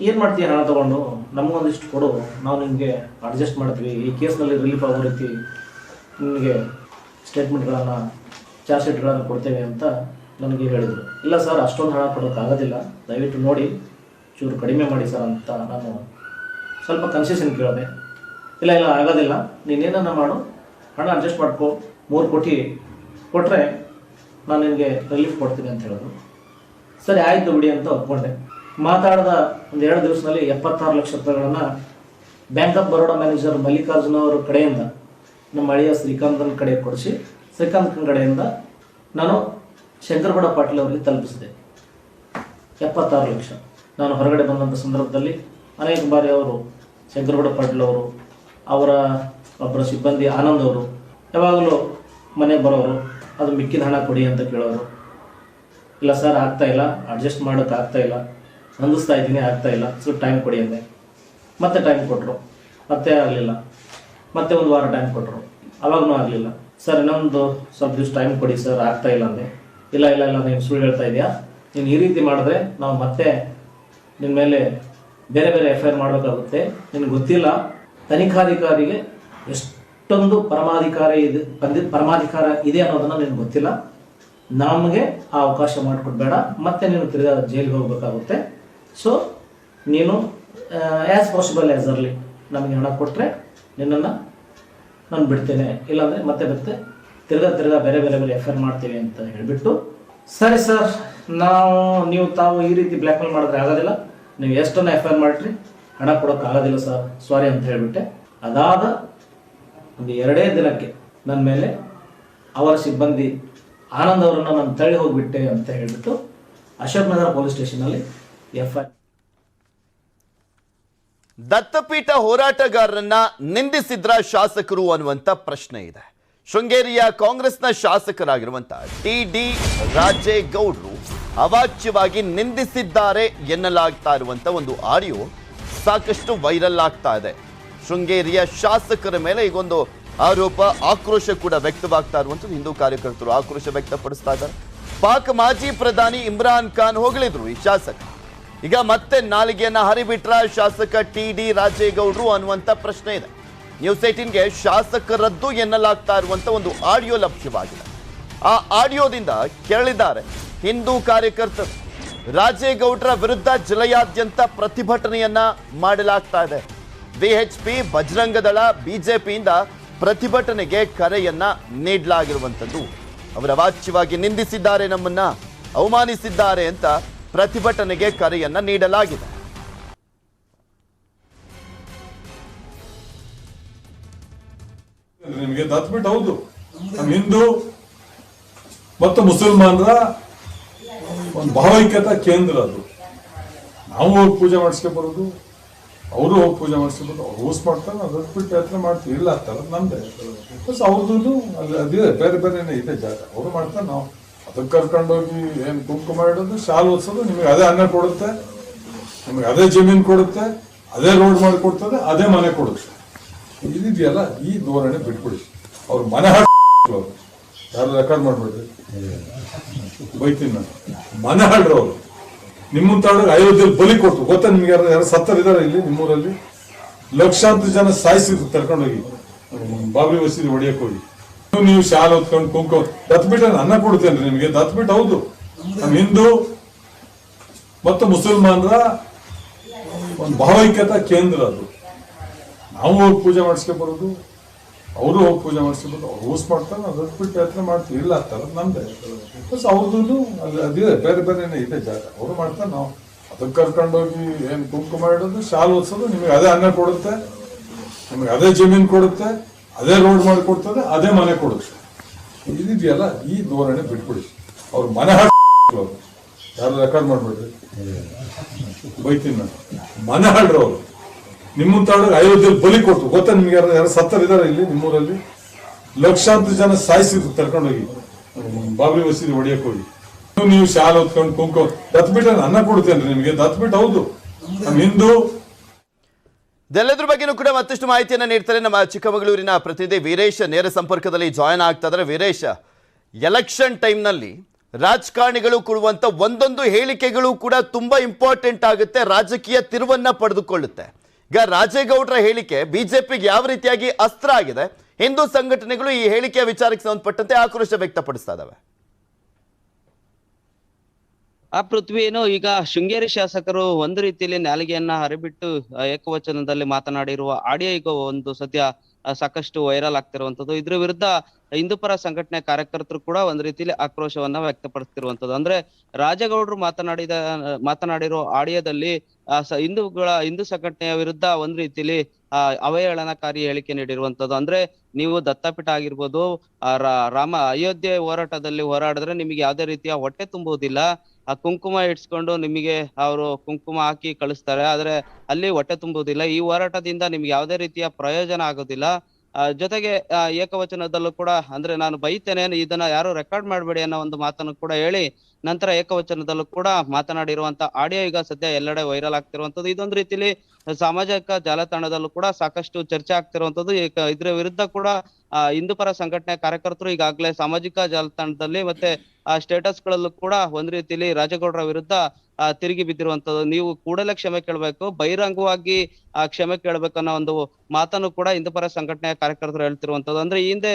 ಏನು ಮಾಡ್ತೀಯ ಹಣ ತೊಗೊಂಡು ನಮಗೊಂದಿಷ್ಟು ಕೊಡು, ನಾವು ನಿಮಗೆ ಅಡ್ಜಸ್ಟ್ ಮಾಡ್ತೀವಿ, ಈ ಕೇಸ್ನಲ್ಲಿ ರಿಲೀಫ್ ಆಗೋ ರೀತಿ ನಿಮಗೆ ಸ್ಟೇಟ್ಮೆಂಟ್ಗಳನ್ನು ಚಾರ್ಜ್ ಶೀಟ್ಗಳನ್ನು ಕೊಡ್ತೇವೆ ಅಂತ ನನಗೆ ಹೇಳಿದರು. ಇಲ್ಲ ಸರ್ ಅಷ್ಟೊಂದು ಹಣ ಕೊಡೋಕ್ಕಾಗೋದಿಲ್ಲ, ದಯವಿಟ್ಟು ನೋಡಿ ಚೂರು ಕಡಿಮೆ ಮಾಡಿ ಸರ್ ಅಂತ ನಾನು ಸ್ವಲ್ಪ ಕನ್ಸೆಷನ್ ಕೇಳಿದೆ. ಇಲ್ಲ ಇಲ್ಲ ಆಗೋದಿಲ್ಲ, ನೀನೇನನ್ನ ಮಾಡು, ಹಣ ಅಡ್ಜಸ್ಟ್ ಮಾಡ್ಕೊ, 3 ಕೋಟಿ ಕೊಟ್ಟರೆ ನಾನು ನಿನಗೆ ರಿಲೀಫ್ ಕೊಡ್ತೀನಿ ಅಂತ ಹೇಳಿದ್ರು. ಸರಿ ಆಯಿತು ಬಿಡಿ ಅಂತ ಒಪ್ಕೊಂಡೆ. ಮಾತಾಡಿದ ಒಂದು 2 ದಿವಸದಲ್ಲಿ 76 ಲಕ್ಷ ರೂಪಾಯಿಗಳನ್ನು bank of Baroda manager Mallikarjuna ಅವರ ಕಡೆಯಿಂದ ನಮ್ಮ ಅಳಿಯ ಶ್ರೀಕಾಂತನ ಕಡೆ ಕೊಡಿಸಿ, ಶ್ರೀಕಾಂತನ ಕಡೆಯಿಂದ ನಾನು ಶಂಕರಗೌಡ ಪಾಟೀಲ್ ಅವರಿಗೆ ತಲುಪಿಸಿದೆ 76 ಲಕ್ಷ. ನಾನು ಹೊರಗಡೆ ಬಂದಂಥ ಸಂದರ್ಭದಲ್ಲಿ ಅನೇಕ ಬಾರಿ ಅವರು ಶಂಕರಗೌಡ ಪಾಟೀಲ್ ಅವರು, ಅವರ ಒಬ್ಬರ ಸಿಬ್ಬಂದಿ ಆನಂದ್ ಅವರು ಯಾವಾಗಲೂ ಮನೆಗೆ ಬರೋರು, ಅದು ಮಿಕ್ಕಿದ ಹಣ ಕೊಡಿ ಅಂತ ಕೇಳೋರು. ಇಲ್ಲ ಸರ್ ಆಗ್ತಾಯಿಲ್ಲ, ಅಡ್ಜಸ್ಟ್ ಮಾಡೋಕ್ಕೆ ಆಗ್ತಾಯಿಲ್ಲ, ಹೊಂದಿಸ್ತಾ ಇದ್ದೀನಿ ಆಗ್ತಾಯಿಲ್ಲ, ಸೊ ಟೈಮ್ ಕೊಡಿ ಅಂದೆ. ಮತ್ತೆ ಟೈಮ್ ಕೊಟ್ಟರು, ಮತ್ತೆ ಆಗಲಿಲ್ಲ. ಮತ್ತೆ 1 ವಾರ ಟೈಮ್ ಕೊಟ್ಟರು, ಅವಾಗೂ ಆಗಲಿಲ್ಲ. ಸರ್ ಇನ್ನೊಂದು ಸ್ವಲ್ಪ ದಿವಸ ಟೈಮ್ ಕೊಡಿ ಸರ್ ಆಗ್ತಾಯಿಲ್ಲ ಅಂದೆ. ಇಲ್ಲ ಇಲ್ಲ ಇಲ್ಲ ನೀನು ಸುಳ್ಳು ಹೇಳ್ತಾ ಇದೆಯಾ, ನೀನು ಈ ರೀತಿ ಮಾಡಿದ್ರೆ ನಾವು ಮತ್ತೆ ನಿನ್ನ ಮೇಲೆ ಬೇರೆ ಬೇರೆ FIR ಮಾಡಬೇಕಾಗುತ್ತೆ. ನಿನಗೆ ಗೊತ್ತಿಲ್ಲ ತನಿಖಾಧಿಕಾರಿಗೆ ಎಷ್ಟೊಂದು ಪರಮಾಧಿಕಾರ ಇದೆ ಅನ್ನೋದನ್ನು ನಿನಗೆ ಗೊತ್ತಿಲ್ಲ. ನಮಗೆ ಆ ಅವಕಾಶ ಮಾಡಿಕೊಡ್ಬೇಡ, ಮತ್ತೆ ನೀನು ತಿರ್ಗಾ ಜೈಲಿಗೆ ಹೋಗಬೇಕಾಗುತ್ತೆ. ಸೊ ನೀನು ಆ್ಯಸ್ ಪಾಸಿಬಲ್ ಆ್ಯಸ್ ಅರ್ಲಿ ನಮಗೆ ಹಣ ಕೊಟ್ಟರೆ ನಿನ್ನನ್ನು ನಾನು ಬಿಡ್ತೇನೆ, ಇಲ್ಲಾಂದರೆ ಮತ್ತೆ ತಿರ್ಗಾ ಬೇರೆ FIR ಮಾಡ್ತೀವಿ ಅಂತ ಹೇಳಿಬಿಟ್ಟು, ಸರಿ ಸರ್ ನೀವು ತಾವು ಈ ರೀತಿ ಬ್ಲ್ಯಾಕ್ ಮೇಲ್ ಮಾಡಿದ್ರೆ ಆಗೋದಿಲ್ಲ, ನೀವು ಎಷ್ಟನ್ನು FIR ಮಾಡಿರಿ, ಹಣ ಕೊಡೋಕ್ಕಾಗೋದಿಲ್ಲ ಸರ್, ಸಾರಿ ಅಂತ ಹೇಳಿಬಿಟ್ಟೆ. ಅದಾದ ಒಂದು 2 ದಿನಕ್ಕೆ ನನ್ನ ಮೇಲೆ ಅವರ ಸಿಬ್ಬಂದಿ ಆನಂದ್ ಅವರನ್ನು ನಾನು ತಳ್ಳಿ ಹೋಗಿಬಿಟ್ಟೆ ಅಂತ ಹೇಳಿಬಿಟ್ಟು ಅಶೋಕ್ ನಗರ ಪೊಲೀಸ್ ಸ್ಟೇಷನಲ್ಲಿ FIR. ದತ್ತಪೀಠ ಹೋರಾಟಗಾರರನ್ನ ನಿಂದಿಸಿದ್ರ ಶಾಸಕರು ಅನ್ನುವಂಥ ಪ್ರಶ್ನೆ ಇದೆ. ಶೃಂಗೇರಿಯ ಕಾಂಗ್ರೆಸ್ನ ಶಾಸಕರಾಗಿರುವಂಥ TD ರಾಜೇಗೌಡರು ಅವಾಚ್ಯವಾಗಿ ನಿಂದಿಸಿದ್ದಾರೆ ಎನ್ನಲಾಗ್ತಾ ಇರುವಂಥ ಒಂದು ಆಡಿಯೋ ಸಾಕಷ್ಟು ವೈರಲ್ ಆಗ್ತಾ ಇದೆ. ಶೃಂಗೇರಿಯ ಶಾಸಕರ ಮೇಲೆ ಈಗೊಂದು ಆರೋಪ, ಆಕ್ರೋಶ ಕೂಡ ವ್ಯಕ್ತವಾಗ್ತಾ ಇರುವಂಥದ್ದು. ಹಿಂದೂ ಕಾರ್ಯಕರ್ತರು ಆಕ್ರೋಶ ವ್ಯಕ್ತಪಡಿಸ್ತಾ ಇದ್ದಾರೆ. ಪಾಕ್ ಮಾಜಿ ಪ್ರಧಾನಿ ಇಮ್ರಾನ್ ಖಾನ್ ಹೊಗಳಿದ್ರು ಈ ಶಾಸಕ. ಈಗ ಮತ್ತೆ ನಾಲಿಗೆಯನ್ನ ಹರಿಬಿಟ್ರ ಶಾಸಕ TD ರಾಜೇಗೌಡರು ಅನ್ನುವಂಥ ಪ್ರಶ್ನೆ ಇದೆ. ನ್ಯೂಸ್ 18ಗೆ ಶಾಸಕರದ್ದು ಎನ್ನಲಾಗ್ತಾ ಇರುವಂಥ ಒಂದು ಆಡಿಯೋ ಲಭ್ಯವಾಗಿದೆ. ಆ ಆಡಿಯೋದಿಂದ ಕೇಳಿದ್ದಾರೆ ಹಿಂದೂ ಕಾರ್ಯಕರ್ತರು. ರಾಜೇಗೌಡರ ವಿರುದ್ಧ ಜಿಲ್ಲೆಯಾದ್ಯಂತ ಪ್ರತಿಭಟನೆಯನ್ನ ಮಾಡಲಾಗ್ತಾ ಇದೆ. VHP, ಬಜರಂಗದಳ, BJPಯಿಂದ ಪ್ರತಿಭಟನೆಗೆ ಕರೆಯನ್ನ ನೀಡಲಾಗಿರುವಂಥದ್ದು. ಅವರ ಅವಾಚ್ಯವಾಗಿ ನಿಂದಿಸಿದ್ದಾರೆ, ನಮ್ಮನ್ನ ಅವಮಾನಿಸಿದ್ದಾರೆ ಅಂತ ಪ್ರತಿಭಟನೆಗೆ ಕರೆಯನ್ನ ನೀಡಲಾಗಿದೆ. ನಿಮಗೆ ದತ್ಬಿಟ್ಟು ಹೌದು, ಹಿಂದೂ ಮತ್ತು ಮುಸಲ್ಮಾನರ ಒಂದು ಭಾವೈಕ್ಯತಾ ಕೇಂದ್ರ ಅದು. ನಾವು ಹೋಗಿ ಪೂಜೆ ಮಾಡಿಸ್ಕೆ ಬರೋದು, ಅವರು ಹೋಗಿ ಪೂಜೆ ಮಾಡಿಸ್ಕೊಂಡು ಅವ್ರು ಯೂಸ್ ಮಾಡ್ತಾರೆ, ನಾವು ದತ್ಬಿಟ್ಟು ಯಾತ್ರೆ ಮಾಡ್ತೀವಿ. ಇಲ್ಲ ಆಗ್ತಾರೆ ನಮ್ದೇ ಬಸ್ ಅವ್ರದ್ದು ಅಲ್ಲಿ ಅದೇ ಬೇರೆ ಇದೆ ಜಾಗ, ಅವರು ಮಾಡ್ತಾರೆ. ನಾವು ಅದಕ್ಕೆ ಕರ್ಕೊಂಡೋಗಿ ಏನು ಕುಂಕುಮ ಇಡೋದು, ಶಾಲು ಓದಿಸೋದು, ನಿಮಗೆ ಅದೇ ಅನ್ನ ಕೊಡುತ್ತೆ, ನಿಮಗೆ ಅದೇ ಜಮೀನು ಕೊಡುತ್ತೆ, ಅದೇ ರೋಡ್ ಮಾಡಿ ಕೊಡ್ತದೆ, ಅದೇ ಮನೆ ಕೊಡುತ್ತೆ. ಇದಿದೆಯಲ್ಲ, ಈ ಧೋರಣೆ ಬಿಟ್ಬಿಡಿ. ಅವ್ರು ಮನೆ ಹಾಳು, ಯಾರು ರೆಕಾರ್ಡ್ ಮಾಡ್ಬಿಡ್ರಿ, ಬೈತೀನಿ ನಾನು. ಮನೆ ಹಾಳ್ರು ಅವರು ನಿಮ್ಮಂತಾಡಿದ್ರೆ ಅಯೋಧ್ಯೆಯಲ್ಲಿ ಬಲಿ ಕೊಟ್ಟು ಗೊತ್ತಾ ನಿಮ್ಗೆ? ಯಾರು ಸತ್ತರಿದ್ದಾರೆ ಇಲ್ಲಿ ನಿಮ್ಮೂರಲ್ಲಿ? ಲಕ್ಷಾಂತರ ಜನ ಸಾಯಿಸಿದ್ರು ತರ್ಕೊಂಡೋಗಿ ಬಾಬ್ರಿ ಮಸೀದಿ ಹೊಡಿಯಕ್ ಹೋಗಿ. ನೀವು ಶಾಲೆ ಹೊತ್ಕೊಂಡು ಕುಂಕುಮ ದತ್ಬಿಟ್ಟ ಅನ್ನ ಕೊಡ್ತೇನೆ ನಿಮ್ಗೆ. ದತ್ಬಿಟ್ಟು ಹೌದು, ನಮ್ಮ ಹಿಂದೂ ಮತ್ತು ಮುಸಲ್ಮಾನರ ಒಂದು ಭಾವೈಕ್ಯತಾ ಕೇಂದ್ರ ಅದು. ನಾವು ಹೋಗಿ ಪೂಜೆ ಮಾಡಿಸ್ಕೊಂಡ್ ಬರೋದು, ಅವರು ಹೋಗಿ ಪೂಜೆ ಮಾಡಿಸ್ಕೊಂಡು ಅವ್ರು ಯೂಸ್ ಮಾಡ್ತಾರೆ, ನಾವು ದತ್ಬಿಟ್ಟು ಯಾತ್ರೆ ಮಾಡ್ತೀವಿ. ಇಲ್ಲ ಆಗ್ತಾರ ನಮ್ದೆ ಬಸ್ ಅವ್ರದ್ದು ಅಲ್ಲಿ ಅದಿದೆ, ಬೇರೆ ಬೇರೆನೇ ಇದೆ ಜಾಗ, ಅವರು ಮಾಡ್ತಾರೆ. ನಾವು ಅದಕ್ಕೆ ಕರ್ಕೊಂಡೋಗಿ ಏನ್ ಕುಂಕುಮ ಇಡೋದು, ಶಾಲು ಓದಿಸೋದು, ನಿಮಗೆ ಅದೇ ಅನ್ನ ಕೊಡುತ್ತೆ, ನಿಮಗೆ ಅದೇ ಜಮೀನು ಕೊಡುತ್ತೆ, ಅದೇ ರೋಡ್ ಮಾಡಿಕೊಡ್ತದೆ, ಅದೇ ಮನೆ ಕೊಡುತ್ತೆ. ಇದಿದೆಯಲ್ಲ, ಈ ಧೋರಣೆ ಬಿಟ್ಬಿಡಿ. ಅವ್ರು ಮನೆ ಹಾಳು, ಯಾರು ರೆಕಾರ್ಡ್ ಮಾಡ್ಬಿಡ್ರಿ, ಬೈತೀನಿ ನಾನು. ಮನೆ ಹಾಳ್ರು ಅವರು. ನಿಮ್ಮಂತಾಡಿದ್ರೆ ಅಯೋಧ್ಯೆಯಲ್ಲಿ ಬಲಿ ಕೊಟ್ಟು ಗೊತ್ತಾ ನಿಮ್ಗೆ? ಯಾರು ಸತ್ತರಿದ್ದಾರೆ ಇಲ್ಲಿ ನಿಮ್ಮೂರಲ್ಲಿ? ಲಕ್ಷಾಂತರ ಜನ ಸಾಯಿಸಿದ್ರು ತರ್ಕೊಂಡೋಗಿ ಬಾಬ್ರಿ ಮಸೀದಿ ಹೊಡಿಯಕ್ ಹೋಗಿ. ನೀವು ಶಾಲೆ ಹೊತ್ಕೊಂಡು ಕುಂಕುಮ ದತ್ಬಿಟ್ಟ ಅನ್ನ ಕೊಡ್ತೇನೆ ನಿಮ್ಗೆ. ದತ್ಬಿಟ್ಟು ಹೌದು, ನಮ್ಮ ಹಿಂದೂ. ಇದೆಲ್ಲದ್ರ ಬಗ್ಗೆನೂ ಕೂಡ ಮತ್ತಷ್ಟು ಮಾಹಿತಿಯನ್ನ ನೀಡ್ತಾರೆ ನಮ್ಮ ಚಿಕ್ಕಮಗಳೂರಿನ ಪ್ರತಿನಿಧಿ ವೀರೇಶ್ ನೇರ ಸಂಪರ್ಕದಲ್ಲಿ ಜಾಯ್ನ್ ಆಗ್ತಾ ಇದ್ದಾರೆ. ವೀರೇಶ್, ಎಲೆಕ್ಷನ್ ಟೈಮ್ನಲ್ಲಿ ರಾಜಕಾರಣಿಗಳು ಕೊಡುವಂತ ಒಂದೊಂದು ಹೇಳಿಕೆಗಳು ಕೂಡ ತುಂಬಾ ಇಂಪಾರ್ಟೆಂಟ್ ಆಗುತ್ತೆ, ರಾಜಕೀಯ ತಿರುವನ್ನ ಪಡೆದುಕೊಳ್ಳುತ್ತೆ. ಈಗ ರಾಜೇಗೌಡರ ಹೇಳಿಕೆ ಬಿಜೆಪಿಗೆ ಯಾವ ರೀತಿಯಾಗಿ ಅಸ್ತ್ರ ಆಗಿದೆ? ಹಿಂದೂ ಸಂಘಟನೆಗಳು ಈ ಹೇಳಿಕೆಯ ವಿಚಾರಕ್ಕೆ ಸಂಬಂಧಪಟ್ಟಂತೆ ಆಕ್ರೋಶ ವ್ಯಕ್ತಪಡಿಸ್ತಾ ಇದ್ದಾವೆ. ಆ ಪೃಥ್ವಿ ಏನು ಈಗ ಶೃಂಗೇರಿ ಶಾಸಕರು ಒಂದು ರೀತಿಯಲ್ಲಿ ನಾಲಿಗೆಯನ್ನ ಹರಿಬಿಟ್ಟು ಏಕವಚನದಲ್ಲಿ ಮಾತನಾಡಿರುವ ಆಡಿಯೋ ಈಗ ಒಂದು ಸದ್ಯ ಸಾಕಷ್ಟು ವೈರಲ್ ಆಗ್ತಿರುವಂತದ್ದು. ಇದ್ರ ವಿರುದ್ಧ ಹಿಂದೂಪರ ಸಂಘಟನೆ ಕಾರ್ಯಕರ್ತರು ಕೂಡ ಒಂದ್ ರೀತಿಯಲ್ಲಿ ಆಕ್ರೋಶವನ್ನ ವ್ಯಕ್ತಪಡಿಸ್ತಿರುವಂತದ್ದು. ಅಂದ್ರೆ ರಾಜೇಗೌಡರು ಮಾತನಾಡಿರೋ ಆಡಿಯೋದಲ್ಲಿ ಹಿಂದೂ ಸಂಘಟನೆಯ ವಿರುದ್ಧ ಒಂದ್ ರೀತಿಯಲ್ಲಿ ಅವಹೇಳನಕಾರಿ ಹೇಳಿಕೆ ನೀಡಿರುವಂತದ್ದು. ಅಂದ್ರೆ ನೀವು ದತ್ತಪೀಠ ಆಗಿರ್ಬೋದು, ರಾಮ ಅಯೋಧ್ಯೆ ಹೋರಾಟದಲ್ಲಿ ಹೋರಾಡಿದ್ರೆ ನಿಮಗೆ ಯಾವುದೇ ರೀತಿಯ ಹೊಟ್ಟೆ ತುಂಬುವುದಿಲ್ಲ. ಆ ಕುಂಕುಮ ಇಡ್ಸ್ಕೊಂಡು ನಿಮಗೆ ಅವರು ಕುಂಕುಮ ಹಾಕಿ ಕಳಿಸ್ತಾರೆ, ಆದ್ರೆ ಅಲ್ಲಿ ಹೊಟ್ಟೆ ತುಂಬುವುದಿಲ್ಲ. ಈ ಹೋರಾಟದಿಂದ ನಿಮ್ಗೆ ಯಾವುದೇ ರೀತಿಯ ಪ್ರಯೋಜನ ಆಗೋದಿಲ್ಲ. ಜೊತೆಗೆ ಏಕವಚನದಲ್ಲೂ ಕೂಡ ಅಂದ್ರೆ ನಾನು ಬೈತೇನೆ, ಇದನ್ನ ಯಾರು ರೆಕಾರ್ಡ್ ಮಾಡ್ಬೇಡಿ ಅನ್ನೋ ಒಂದು ಮಾತನ್ನು ಕೂಡ ಹೇಳಿ ನಂತರ ಏಕವಚನದಲ್ಲೂ ಕೂಡ ಮಾತನಾಡಿರುವಂತ ಆಡಿಯೋ ಈಗ ಸದ್ಯ ಎಲ್ಲೆಡೆ ವೈರಲ್ ಆಗ್ತಿರುವಂತದ್ದು. ಇದೊಂದು ರೀತಿಯಲ್ಲಿ ಸಾಮಾಜಿಕ ಜಾಲತಾಣದಲ್ಲೂ ಕೂಡ ಸಾಕಷ್ಟು ಚರ್ಚೆ ಆಗ್ತಿರುವಂತದ್ದು. ಇದ್ರ ವಿರುದ್ಧ ಕೂಡ ಹಿಂದೂಪರ ಸಂಘಟನೆ ಕಾರ್ಯಕರ್ತರು ಈಗಾಗಲೇ ಸಾಮಾಜಿಕ ಜಾಲತಾಣದಲ್ಲಿ ಮತ್ತೆ ಸ್ಟೇಟಸ್ ಗಳಲ್ಲೂ ಕೂಡ ಒಂದ್ ರೀತಿಯಲ್ಲಿ ರಾಜೇಗೌಡರ ವಿರುದ್ಧ ತಿರುಗಿ ಬಿದ್ದಿರುವಂತದ್ದು. ನೀವು ಕೂಡಲೇ ಕ್ಷಮೆ ಕೇಳಬೇಕು, ಬಹಿರಂಗವಾಗಿ ಕ್ಷಮೆ ಕೇಳಬೇಕು ಅನ್ನೋ ಒಂದು ಮಾತನ್ನು ಕೂಡ ಹಿಂದೂಪರ ಸಂಘಟನೆಯ ಕಾರ್ಯಕರ್ತರು ಹೇಳ್ತಿರುವಂತದ್ದು. ಅಂದ್ರೆ ಈ ಹಿಂದೆ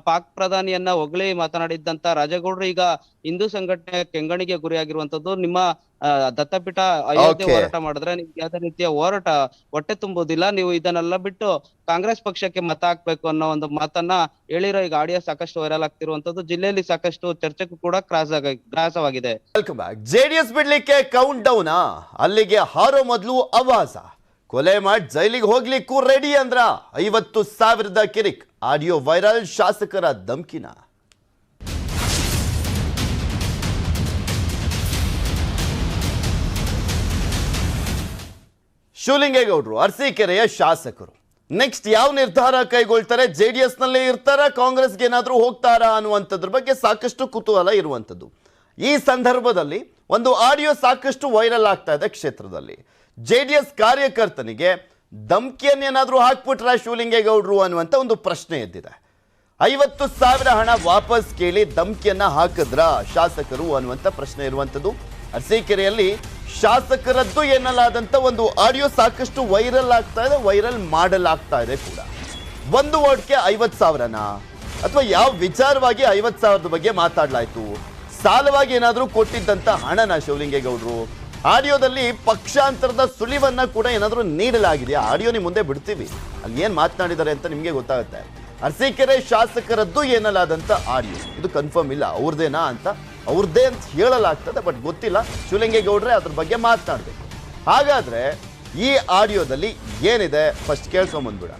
ಪಾಕ್ ಪ್ರಧಾನಿಯನ್ನ ಹೊಗಳಿ ಮಾತನಾಡಿದ್ದಂತ ರಾಜೇಗೌಡರು ಈಗ ಹಿಂದೂ ಸಂಘಟನೆ ಕೆಂಗಣಿಗೆ ಗುರಿಯಾಗಿರುವಂತದ್ದು. ನಿಮ್ಮ ದತ್ತಪೀಠ ಅಯೋಧ್ಯೆ ಹೋರಾಟ ಮಾಡಿದ್ರೆ ನಿಮ್ಗೆ ಯಾವುದೇ ರೀತಿಯ ಹೋರಾಟ ಹೊಟ್ಟೆ ತುಂಬುವುದಿಲ್ಲ, ನೀವು ಇದನ್ನೆಲ್ಲ ಬಿಟ್ಟು ಕಾಂಗ್ರೆಸ್ ಪಕ್ಷಕ್ಕೆ ಮತ ಹಾಕ್ಬೇಕು ಅನ್ನೋ ಒಂದು ಮಾತನ್ನ ಹೇಳಿರೋ ಈಗ ಆಡಿಯೋ ಸಾಕಷ್ಟು ವೈರಲ್ ಆಗ್ತಿರುವಂತದ್ದು. ಜಿಲ್ಲೆಯಲ್ಲಿ ಸಾಕಷ್ಟು ಚರ್ಚೆಗೂ ಕೂಡ ಗ್ರಾಸವಾಗಿದೆ. Welcome back. ಜೆಡಿಎಸ್ ಬಿಡ್ಲಿಕ್ಕೆ ಕೌಂಟ್ ಡೌನ್, ಅಲ್ಲಿಗೆ ಹಾರೋ ಮೊದಲು ಆವಾಜ, ಕೊಲೆ ಮಾಡಿ ಜೈಲಿಗೆ ಹೋಗ್ಲಿಕ್ಕೂ ರೆಡಿ ಅಂದ್ರ 50,000 ಕಿರಿಕ್. ಆಡಿಯೋ ವೈರಲ್, ಶಾಸಕರ ಧಮ್ಕಿನ. ಶಿವಲಿಂಗೇಗೌಡರು ಅರಸೀಕೆರೆಯ ಶಾಸಕರು ನೆಕ್ಸ್ಟ್ ಯಾವ ನಿರ್ಧಾರ ಕೈಗೊಳ್ತಾರೆ? ಜೆಡಿಎಸ್ ನಲ್ಲೇ ಇರ್ತಾರ, ಕಾಂಗ್ರೆಸ್ಗೆ ಏನಾದ್ರೂ ಹೋಗ್ತಾರಾ ಅನ್ನುವಂಥದ್ರ ಬಗ್ಗೆ ಸಾಕಷ್ಟು ಕುತೂಹಲ ಇರುವಂಥದ್ದು. ಈ ಸಂದರ್ಭದಲ್ಲಿ ಒಂದು ಆಡಿಯೋ ಸಾಕಷ್ಟು ವೈರಲ್ ಆಗ್ತಾ ಇದೆ ಕ್ಷೇತ್ರದಲ್ಲಿ. ಜೆಡಿಎಸ್ ಕಾರ್ಯಕರ್ತನಿಗೆ ಧಮ್ಕಿಯನ್ನೇನಾದ್ರೂ ಹಾಕ್ಬಿಟ್ರ ಶಿವಲಿಂಗೇಗೌಡರು ಅನ್ನುವಂಥ ಒಂದು ಪ್ರಶ್ನೆ ಎದ್ದಿದೆ. 50,000 ಹಣ ವಾಪಸ್ ಕೇಳಿ ಧಮ್ಕಿಯನ್ನ ಹಾಕಿದ್ರ ಶಾಸಕರು ಅನ್ನುವಂಥ ಪ್ರಶ್ನೆ ಇರುವಂಥದ್ದು. ಅರಸೀಕೆರೆಯಲ್ಲಿ ಶಾಸಕರದ್ದು ಎನ್ನಲಾದಂಥ ಒಂದು ಆಡಿಯೋ ಸಾಕಷ್ಟು ವೈರಲ್ ಆಗ್ತಾ ಇದೆ, ವೈರಲ್ ಮಾಡಲಾಗ್ತಾ ಇದೆ ಕೂಡ. ಒಂದು ಓಟ್ಗೆ 50,000ನಾ ಅಥವಾ ಯಾವ ವಿಚಾರವಾಗಿ 50,000 ಬಗ್ಗೆ ಮಾತಾಡ್ಲಾಯ್ತು? ಸಾಲವಾಗಿ ಏನಾದರೂ ಕೊಟ್ಟಿದ್ದಂಥ ಹಣನ ಶಿವಲಿಂಗೇಗೌಡರು? ಆಡಿಯೋದಲ್ಲಿ ಪಕ್ಷಾಂತರದ ಸುಳಿವನ್ನ ಕೂಡ ಏನಾದರೂ ನೀಡಲಾಗಿದೆಯಾ? ಆಡಿಯೋ ನಿಮ್ಮ ಮುಂದೆ ಬಿಡ್ತೀವಿ, ಅಲ್ಲಿ ಏನು ಮಾತನಾಡಿದ್ದಾರೆ ಅಂತ ನಿಮಗೆ ಗೊತ್ತಾಗುತ್ತೆ. ಅರಸೀಕೆರೆ ಶಾಸಕರದ್ದು ಏನಲಾದಂಥ ಆಡಿಯೋ ಇದು ಕನ್ಫರ್ಮ್ ಇಲ್ಲ, ಅವ್ರದ್ದೇನಾ ಅಂತ, ಅವ್ರದ್ದೇ ಅಂತ ಹೇಳಲಾಗ್ತದೆ, ಬಟ್ ಗೊತ್ತಿಲ್ಲ. ಶಿವಲಿಂಗೇಗೌಡ್ರೆ ಅದ್ರ ಬಗ್ಗೆ ಮಾತನಾಡಬೇಕು. ಹಾಗಾದ್ರೆ ಈ ಆಡಿಯೋದಲ್ಲಿ ಏನಿದೆ ಫಸ್ಟ್ ಕೇಳ್ಕೊಂಬಂದ್ಬಿಡ.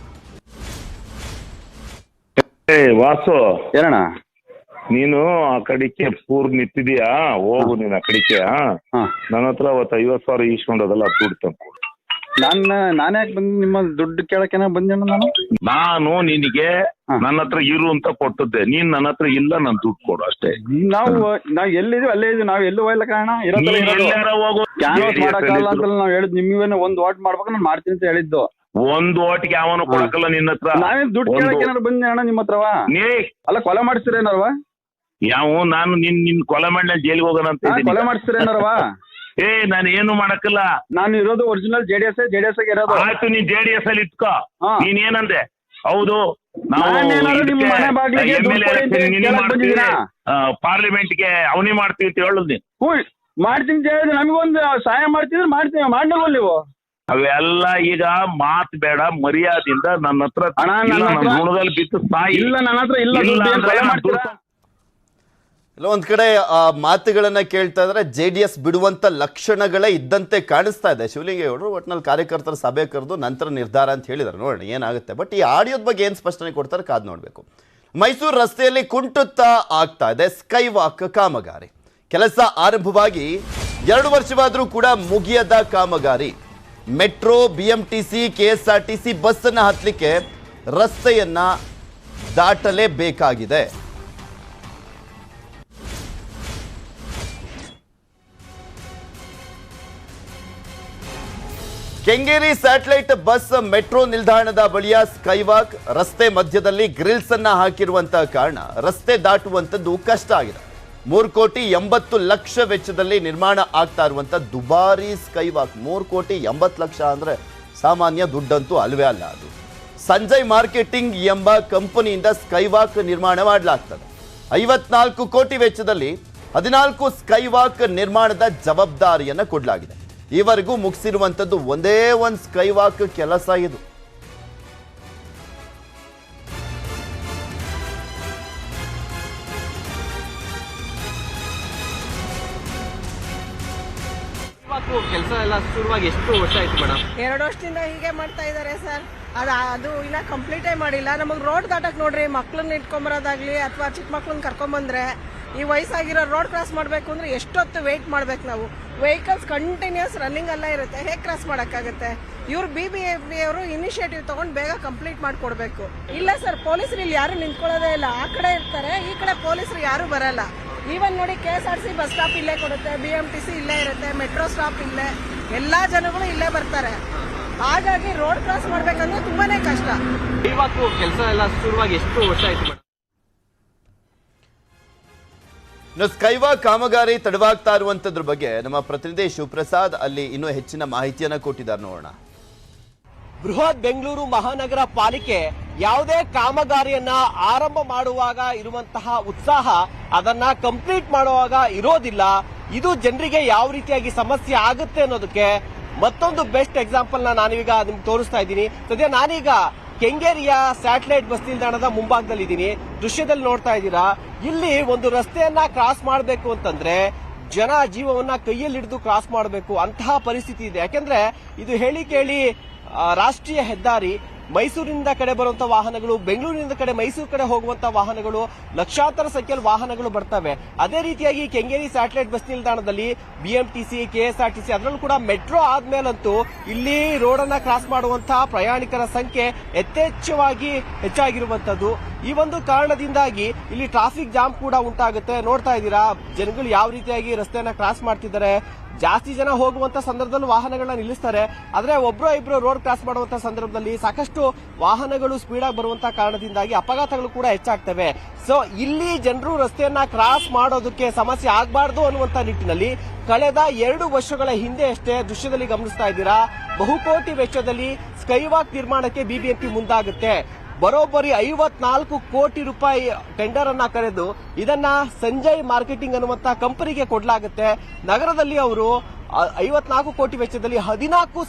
ವಾಸು ಏನಣ್ಣ ನೀನು ಆ ಕಡಿಕೆ ಪೂರ್ ನಿಂತಿದೀಯಾ, ಹೋಗು ನೀನ್ ಆ ಕಡಿಕೆ. ನನ್ನ ಹತ್ರ ಅವತ್ತು 50,000 ಈಸ್ಕೊಂಡೋದಲ್ಲ ದುಡ್ಡು ತಂದು. ನಾನ್ ಯಾಕೆ ಬಂದ್ ನಿಮ್ಮ ದುಡ್ಡು ಕೇಳಕ್ಕೆ ಬಂದೇನ? ನಾನು ನಿನಗೆ ನನ್ನ ಹತ್ರ ಇರು ಅಂತ ಕೊಟ್ಟದ್ದೆ, ನೀನ್ ನನ್ನ ಹತ್ರ ಇಲ್ಲ, ನನ್ ದುಡ್ಡು ಕೊಡು ಅಷ್ಟೇ. ನಾವ್ ಎಲ್ಲಿದೀವಿ ಅಲ್ಲೇ ಇದೀವಿ, ನಾವ್ ಎಲ್ಲೂ ಹೋಗ್ಲ ಕಾರಣ ಹೋಗು. ಮಾಡಕ್ಕಲ್ಲ ಅಂತ ನಾವ್ ಹೇಳಿದ್, ನಿಮ್ಗೆ ಒಂದ್ ವಾಟ್ ಮಾಡ್ಬೇಕು ನಾನು ಮಾಡ್ತೀನಿ ಅಂತ ಹೇಳಿದ್ದು. ಒಂದು ಓಟಿಗೆ ಯಾವನು ಕೊಡಕಲ್ಲ ನಿನ್ನ ಹತ್ರ. ನಾವೇನ್ ದುಡ್ಡು ಕೇಳಕ್ಕೆ ಏನಾರು ಬಂದೆ ಅಣ್ಣ ನಿಮ್ಮ ಹತ್ರವ? ಅಲ್ಲ ಕೊಲೆ ಮಾಡಿಸ್ತೀರೇನಾರವ? ಯಾವ ನಾನು ನಿನ್ ಕೊಲೆ ಮಾಡಿ ಜೈಲಿಗೆ ಹೋಗೋಣ ಅಂತ ಕೊಲೆ ಮಾಡಿಸ್ತೀರೇನಾರವ? ನಾನು ಏನು ಮಾಡಕ್ಕಿಲ್ಲ. ನಾನು ಇರೋದು ಒರಿಜಿನಲ್ ಜೆಡಿಎಸ್ ಇರೋದು. ಆಯ್ತು, ನೀನ್ JDS ಅಲ್ಲಿ ಇಟ್ಕೋ. ಹಾ. ನೀನ್ ಏನಂದೆ? ಹೌದು, ಪಾರ್ಲಿಮೆಂಟ್ಗೆ ಅವನಿ ಮಾಡ್ತೀವಿ ಅಂತ ಹೇಳುದು ನೀನು. ಮಾಡ್ತೀನಿ ಹೇಳಿದ್ರೆ ನಮಗೊಂದು ಸಹಾಯ ಮಾಡ್ತಿದ್ರೆ ಮಾಡ್ತೀವಿ, ಮಾಡಲ್ಲ ನೀವು. ಅವೆಲ್ಲ ಈಗ ಮಾತ್ ಬೇಡ, ಮರ್ಯಾದಿಂದ ನನ್ನ ಹತ್ರ ಗುಣದಲ್ಲಿ ಬಿತ್ತು ಸಾಯಿ. ಇಲ್ಲ, ನನ್ನ ಹತ್ರ ಇಲ್ಲ. ಎಲ್ಲ ಒಂದ್ ಕಡೆ ಆ ಮಾತುಗಳನ್ನ ಕೇಳ್ತಾ ಇದ್ರೆ JDS ಬಿಡುವಂತ ಲಕ್ಷಣಗಳೇ ಇದ್ದಂತೆ ಕಾಣಿಸ್ತಾ ಇದೆ. ಶಿವಲಿಂಗೇಗೌಡರು ಒಟ್ಟಿನಲ್ಲಿ ಕಾರ್ಯಕರ್ತರ ಸಭೆ ಕರೆದು ನಂತರ ನಿರ್ಧಾರ ಅಂತ ಹೇಳಿದಾರೆ. ನೋಡೋಣ ಏನಾಗುತ್ತೆ. ಬಟ್ ಈ ಆಡಿಯೋದ ಬಗ್ಗೆ ಏನ್ ಸ್ಪಷ್ಟನೆ ಕೊಡ್ತಾರೆ ಕಾದ್ ನೋಡ್ಬೇಕು. ಮೈಸೂರು ರಸ್ತೆಯಲ್ಲಿ ಕುಂಟುತ್ತಾ ಆಗ್ತಾ ಇದೆ ಸ್ಕೈ ವಾಕ್ ಕಾಮಗಾರಿ. ಕೆಲಸ ಆರಂಭವಾಗಿ 2 ವರ್ಷವಾದರೂ ಕೂಡ ಮುಗಿಯದ ಕಾಮಗಾರಿ. ಮೆಟ್ರೋ, BMTC, KSRTC ಬಸ್ ಅನ್ನ ಹತ್ತಲಿಕ್ಕೆ ರಸ್ತೆಯನ್ನ ದಾಟಲೇಬೇಕಾಗಿದೆ. ಕೆಂಗೇರಿ ಸ್ಯಾಟಲೈಟ್ ಬಸ್ ಮೆಟ್ರೋ ನಿಲ್ದಾಣದ ಬಳಿಯ ಸ್ಕೈವಾಕ್ ರಸ್ತೆ ಮಧ್ಯದಲ್ಲಿ ಗ್ರಿಲ್ಸ್ ಅನ್ನ ಹಾಕಿರುವಂತಹ ಕಾರಣ ರಸ್ತೆ ದಾಟುವಂತದ್ದು ಕಷ್ಟ ಆಗಿದೆ. 3,80,00,000 ವೆಚ್ಚದಲ್ಲಿ ನಿರ್ಮಾಣ ಆಗ್ತಾ ಇರುವಂತ ದುಬಾರಿ ಸ್ಕೈವಾಕ್. 3,80,00,000 ಅಂದ್ರೆ ಸಾಮಾನ್ಯ ದುಡ್ಡಂತೂ ಅಲ್ವೇ ಅಲ್ಲ. ಅದು ಸಂಜಯ್ ಮಾರ್ಕೆಟಿಂಗ್ ಎಂಬ ಕಂಪನಿಯಿಂದ ಸ್ಕೈವಾಕ್ ನಿರ್ಮಾಣ ಮಾಡಲಾಗ್ತದೆ. 54 ಕೋಟಿ ವೆಚ್ಚದಲ್ಲಿ 14 ಸ್ಕೈವಾಕ್ ನಿರ್ಮಾಣದ ಜವಾಬ್ದಾರಿಯನ್ನ ಕೊಡಲಾಗಿದೆ. ಈವರೆಗೂ ಮುಗಿಸಿರುವಂತದ್ದು ಒಂದೇ ಒಂದು ಸ್ಕೈವಾಕ್ ಕೆಲಸ ಇದು. ಕೆಲಸ ಎಲ್ಲ ಶುರುವಾಗಿ ಎಷ್ಟು ವರ್ಷ ಆಯ್ತು ಮೇಡಮ್? 2 ವರ್ಷದಿಂದ ಹೀಗೆ ಮಾಡ್ತಾ ಇದ್ದಾರೆ ಸರ್. ಅದು ಇನ್ನ ಕಂಪ್ಲೀಟೇ ಮಾಡಿಲ್ಲ. ನಮಗೆ ರೋಡ್ ದಾಟಕ್ ನೋಡ್ರಿ, ಮಕ್ಳನ್ನ ಇಟ್ಕೊಂಬರೋದಾಗ್ಲಿ ಅಥವಾ ಚಿಕ್ಕ ಮಕ್ಳನ್ನ ಕರ್ಕೊಂಬಂದ್ರೆ ಈ ವಯಸ್ಸಾಗಿರೋ ರೋಡ್ ಕ್ರಾಸ್ ಮಾಡ್ಬೇಕು ಅಂದ್ರೆ ಎಷ್ಟೊತ್ತು ವೇಟ್ ಮಾಡ್ಬೇಕು ನಾವು. ವೆಹಿಕಲ್ಸ್ ಕಂಟಿನ್ಯೂಸ್ ರನ್ನಿಂಗ್ ಅಲ್ಲೇ ಇರುತ್ತೆ, ಹೇಗೆ ಕ್ರಾಸ್ ಮಾಡಕ್ಕಾಗತ್ತೆ? ಇವ್ರು BBMP ಅವರು ಇನಿಷಿಯೇಟಿವ್ ತಗೊಂಡು ಬೇಗ ಕಂಪ್ಲೀಟ್ ಮಾಡ್ಕೊಡ್ಬೇಕು. ಇಲ್ಲ ಸರ್, ಪೊಲೀಸರು ಇಲ್ಲಿ ಯಾರು ನಿಂತ್ಕೊಳ್ಳೋದೇ ಇಲ್ಲ. ಆ ಕಡೆ ಇರ್ತಾರೆ, ಈ ಕಡೆ ಪೊಲೀಸರು ಯಾರು ಬರಲ್ಲ. ಈವನ್ ನೋಡಿ KSRTC ಬಸ್ ಸ್ಟಾಪ್ ಇಲ್ಲೇ ಕೊಡುತ್ತೆ, BMTC ಇಲ್ಲೇ ಇರುತ್ತೆ, ಮೆಟ್ರೋ ಸ್ಟಾಪ್ ಇಲ್ಲೇ, ಎಲ್ಲಾ ಜನಗಳು ಇಲ್ಲೇ ಬರ್ತಾರೆ. ಹಾಗಾಗಿ ರೋಡ್ ಕ್ರಾಸ್ ಮಾಡ್ಬೇಕಂದ್ರೆ ತುಂಬಾನೇ ಕಷ್ಟ. ಇವಾಗ ಕೆಲಸ ಎಲ್ಲ ಶುರುವಾಗಿ ಎಷ್ಟು ವರ್ಷ ಆಯ್ತು ಮೇಡಮ್? ಸ್ಕೈವಾಕ್ ಕಾಮಗಾರಿ ತಡವಾಗ್ತಾ ಇರುವಂತದ್ರ ಬಗ್ಗೆ ನಮ್ಮ ಪ್ರತಿನಿಧಿ ಶಿವಪ್ರಸಾದ್ ಅಲ್ಲಿ ಇನ್ನೂ ಹೆಚ್ಚಿನ ಮಾಹಿತಿಯನ್ನ ಕೊಟ್ಟಿದ್ದಾರೆ, ನೋಡೋಣ. ಬೃಹತ್ ಬೆಂಗಳೂರು ಮಹಾನಗರ ಪಾಲಿಕೆ ಯಾವುದೇ ಕಾಮಗಾರಿಯನ್ನ ಆರಂಭ ಮಾಡುವಾಗ ಇರುವಂತಹ ಉತ್ಸಾಹ ಅದನ್ನ ಕಂಪ್ಲೀಟ್ ಮಾಡುವಾಗ ಇರೋದಿಲ್ಲ. ಇದು ಜನರಿಗೆ ಯಾವ ರೀತಿಯಾಗಿ ಸಮಸ್ಯೆ ಆಗುತ್ತೆ ಅನ್ನೋದಕ್ಕೆ ಮತ್ತೊಂದು ಬೆಸ್ಟ್ ಎಕ್ಸಾಂಪಲ್ ನಾನೀಗ ನಿಮ್ಗೆ ತೋರಿಸ್ತಾ ಇದ್ದೀನಿ. ಸದ್ಯ ನಾನೀಗ ಕೆಂಗೇರಿಯ ಸ್ಯಾಟಲೈಟ್ ಬಸ್ ನಿಲ್ದಾಣದ ಮುಂಭಾಗದಲ್ಲಿ ಇದ್ದೀನಿ. ದೃಶ್ಯದಲ್ಲಿ ನೋಡ್ತಾ ಇದ್ದೀರಾ, ಇಲ್ಲಿ ಒಂದು ರಸ್ತೆಯನ್ನ ಕ್ರಾಸ್ ಮಾಡಬೇಕು ಅಂತಂದ್ರೆ ಜನ ಜೀವವನ್ನ ಕೈಯಲ್ಲಿ ಹಿಡಿದು ಕ್ರಾಸ್ ಮಾಡಬೇಕು ಅಂತಹ ಪರಿಸ್ಥಿತಿ ಇದೆ. ಯಾಕೆಂದ್ರೆ ಇದು ಹೇಳಿ ಕೇಳಿ ರಾಷ್ಟ್ರೀಯ ಹೆದ್ದಾರಿ. ಮೈಸೂರಿನಿಂದ ಕಡೆ ಬರುವಂತ ವಾಹನಗಳು, ಬೆಂಗಳೂರಿನಿಂದ ಕಡೆ ಮೈಸೂರು ಕಡೆ ಹೋಗುವಂತ ವಾಹನಗಳು, ಲಕ್ಷಾಂತರ ಸಂಖ್ಯೆಯಲ್ಲಿ ವಾಹನಗಳು ಬರ್ತವೆ. ಅದೇ ರೀತಿಯಾಗಿ ಕೆಂಗೇರಿ ಸ್ಯಾಟಲೈಟ್ ಬಸ್ ನಿಲ್ದಾಣದಲ್ಲಿ BMTC, KSRTC ಅದರಲ್ಲೂ ಕೂಡ ಮೆಟ್ರೋ ಆದ್ಮೇಲಂತೂ ಇಲ್ಲಿ ರೋಡ್ ಅನ್ನ ಕ್ರಾಸ್ ಮಾಡುವಂತಹ ಪ್ರಯಾಣಿಕರ ಸಂಖ್ಯೆ ಯಥೇಚ್ಛವಾಗಿ ಹೆಚ್ಚಾಗಿರುವಂತದ್ದು. ಈ ಒಂದು ಕಾರಣದಿಂದಾಗಿ ಇಲ್ಲಿ ಟ್ರಾಫಿಕ್ ಜಾಮ್ ಕೂಡ ಉಂಟಾಗುತ್ತೆ. ನೋಡ್ತಾ ಇದ್ದೀರಾ ಜನಗಳು ಯಾವ ರೀತಿಯಾಗಿ ರಸ್ತೆಯನ್ನ ಕ್ರಾಸ್ ಮಾಡ್ತಿದ್ದಾರೆ. ಜಾಸ್ತಿ ಜನ ಹೋಗುವಂತ ಸಂದರ್ಭದಲ್ಲಿ ವಾಹನಗಳನ್ನ ನಿಲ್ಲಿಸ್ತಾರೆ, ಆದ್ರೆ ಒಬ್ರೋ ಇಬ್ರು ರೋಡ್ ಕ್ರಾಸ್ ಮಾಡುವಂತ ಸಂದರ್ಭದಲ್ಲಿ ಸಾಕಷ್ಟು ವಾಹನಗಳು ಸ್ಪೀಡ್ ಆಗಿ ಬರುವಂತ ಕಾರಣದಿಂದಾಗಿ ಅಪಘಾತಗಳು ಕೂಡ ಹೆಚ್ಚಾಗ್ತವೆ. ಸೊ ಇಲ್ಲಿ ಜನರು ರಸ್ತೆಯನ್ನ ಕ್ರಾಸ್ ಮಾಡೋದಕ್ಕೆ ಸಮಸ್ಯೆ ಆಗಬಾರ್ದು ಅನ್ನುವಂತ ನಿಟ್ಟಿನಲ್ಲಿ ಕಳೆದ 2 ವರ್ಷಗಳ ಹಿಂದೆ ಅಷ್ಟೇ ದೃಶ್ಯದಲ್ಲಿ ಗಮನಿಸ್ತಾ ಇದ್ದೀರಾ, ಬಹುಕೋಟಿ ವೆಚ್ಚದಲ್ಲಿ ಸ್ಕೈವಾಕ್ ನಿರ್ಮಾಣಕ್ಕೆ BBMP ಮುಂದಾಗುತ್ತೆ. ಬರೋಬ್ಬರಿ 54 ಕೋಟಿ ರೂಪಾಯಿ ಟೆಂಡರ್ ಅನ್ನ ಕರೆದು ಇದನ್ನ ಸಂಜಯ್ ಮಾರ್ಕೆಟಿಂಗ್ ಅನ್ನುವಂತ ಕಂಪನಿಗೆ ಕೊಡಲಾಗುತ್ತೆ. ನಗರದಲ್ಲಿ ಅವರು 54 ಕೋಟಿ ವೆಚ್ಚದಲ್ಲಿ 14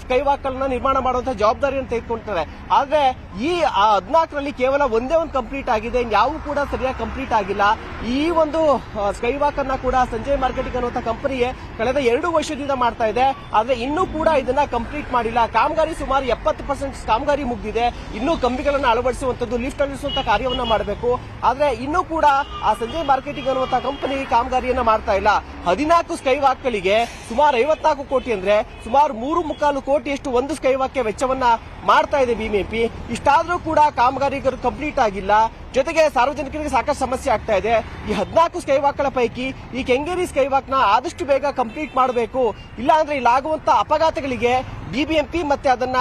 ಸ್ಕೈವಾಕ್ ಗಳನ್ನ ನಿರ್ಮಾಣ ಮಾಡುವಂತಹ ಜವಾಬ್ದಾರಿಯನ್ನು ತೆಗೆದುಕೊಳ್ತಾರೆ. ಆದ್ರೆ ಈ 14ರಲ್ಲಿ ಕೇವಲ ಒಂದೇ ಒಂದು ಕಂಪ್ಲೀಟ್ ಆಗಿದೆ, ಯಾವ ಕೂಡ ಸರಿಯಾಗಿ ಕಂಪ್ಲೀಟ್ ಆಗಿಲ್ಲ. ಈ ಒಂದು ಸ್ಕೈವಾಕ್ ಅನ್ನ ಕೂಡ ಸಂಜಯ್ ಮಾರ್ಕೆಟಿಂಗ್ ಅನ್ನುವಂತ ಕಂಪನಿಗೆ ಕಳೆದ 2 ವರ್ಷದಿಂದ ಮಾಡ್ತಾ ಇದೆ. ಆದ್ರೆ ಇನ್ನೂ ಕೂಡ ಇದನ್ನ ಕಂಪ್ಲೀಟ್ ಮಾಡಿಲ್ಲ. ಕಾಮಗಾರಿ ಸುಮಾರು 70% ಕಾಮಗಾರಿ ಮುಗಿದಿದೆ. ಇನ್ನೂ ಕಂಬಿಗಳನ್ನು ಅಳವಡಿಸುವಂತದ್ದು, ಲಿಫ್ಟ್ ಅಳವಡಿಸುವಂತ ಕಾರ್ಯವನ್ನ ಮಾಡಬೇಕು. ಆದ್ರೆ ಇನ್ನೂ ಕೂಡ ಆ ಸಂಜಯ್ ಮಾರ್ಕೆಟಿಂಗ್ ಅನ್ನುವಂತ ಕಂಪನಿ ಕಾಮಗಾರಿಯನ್ನ ಮಾಡ್ತಾ ಇಲ್ಲ. 14 ಸ್ಕೈವಾಕ್ ಗಳಿಗೆ ಸುಮಾರು 54 ಕೋಟಿ ಅಂದ್ರೆ ಸುಮಾರು 3.25 ಕೋಟಿಯಷ್ಟು ಒಂದು ಸ್ಕೈವಾಕ್ಗೆ ವೆಚ್ಚವನ್ನ ಮಾಡ್ತಾ ಇದೆ ಬಿಬಿಎಂಪಿ. ಇಷ್ಟಾದ್ರೂ ಕೂಡ ಕಾಮಗಾರಿಗಳು ಕಂಪ್ಲೀಟ್ ಆಗಿಲ್ಲ. ಜೊತೆಗೆ ಸಾರ್ವಜನಿಕರಿಗೆ ಸಾಕಷ್ಟು ಸಮಸ್ಯೆ ಆಗ್ತಾ ಇದೆ. ಈ 14 ಸ್ಕೈ ವಾಕ್ಗಳ ಪೈಕಿ ಈ ಕೆಂಗೇರಿ ಸ್ಕೈ ವಾಕ್ ನ ಆದಷ್ಟು ಬೇಗ ಕಂಪ್ಲೀಟ್ ಮಾಡಬೇಕು. ಇಲ್ಲ ಅಂದ್ರೆ ಇಲ್ಲಾಗುವಂತ ಅಪಘಾತಗಳಿಗೆ ಬಿಬಿಎಂಪಿ ಮತ್ತೆ ಅದನ್ನ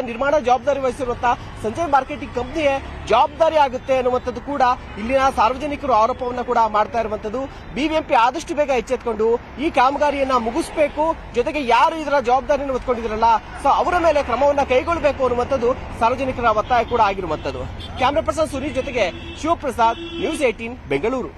ನಿರ್ಮಾಣ ಜವಾಬ್ದಾರಿ ವಹಿಸಿರುವಂತಹ ಸಂಜಯ್ ಮಾರ್ಕೆಟಿಂಗ್ ಕಂಪನಿಯೇ ಜವಾಬ್ದಾರಿ ಆಗುತ್ತೆ ಅನ್ನುವಂಥದ್ದು ಕೂಡ ಇಲ್ಲಿನ ಸಾರ್ವಜನಿಕರು ಆರೋಪವನ್ನ ಕೂಡ ಮಾಡ್ತಾ ಇರುವಂತದ್ದು. ಬಿಬಿಎಂಪಿ ಆದಷ್ಟು ಬೇಗ ಎಚ್ಚೆತ್ಕೊಂಡು ಈ ಕಾಮಗಾರಿಯನ್ನ ಮುಗಿಸಬೇಕು. ಜೊತೆಗೆ ಯಾರು ಇದರ ಜವಾಬ್ದಾರಿಯನ್ನು ಹೊತ್ಕೊಂಡಿದ್ರಲ್ಲ ಸೊ ಅವರ ಮೇಲೆ ಕ್ರಮವನ್ನ ಕೈಗೊಳ್ಳಬೇಕು ಅನ್ನುವಂಥದ್ದು ಸಾರ್ವಜನಿಕರ ಒತ್ತಾಯ ಕೂಡ ಆಗಿರುವಂತದ್ದು. ಕ್ಯಾಮರಾ ಪರ್ಸನ್ ಸುನೀಲ್ ಜೊತೆಗೆ ಶಿವಪ್ರಸಾದ್, ನ್ಯೂಸ್ 18 ಬೆಂಗಳೂರು.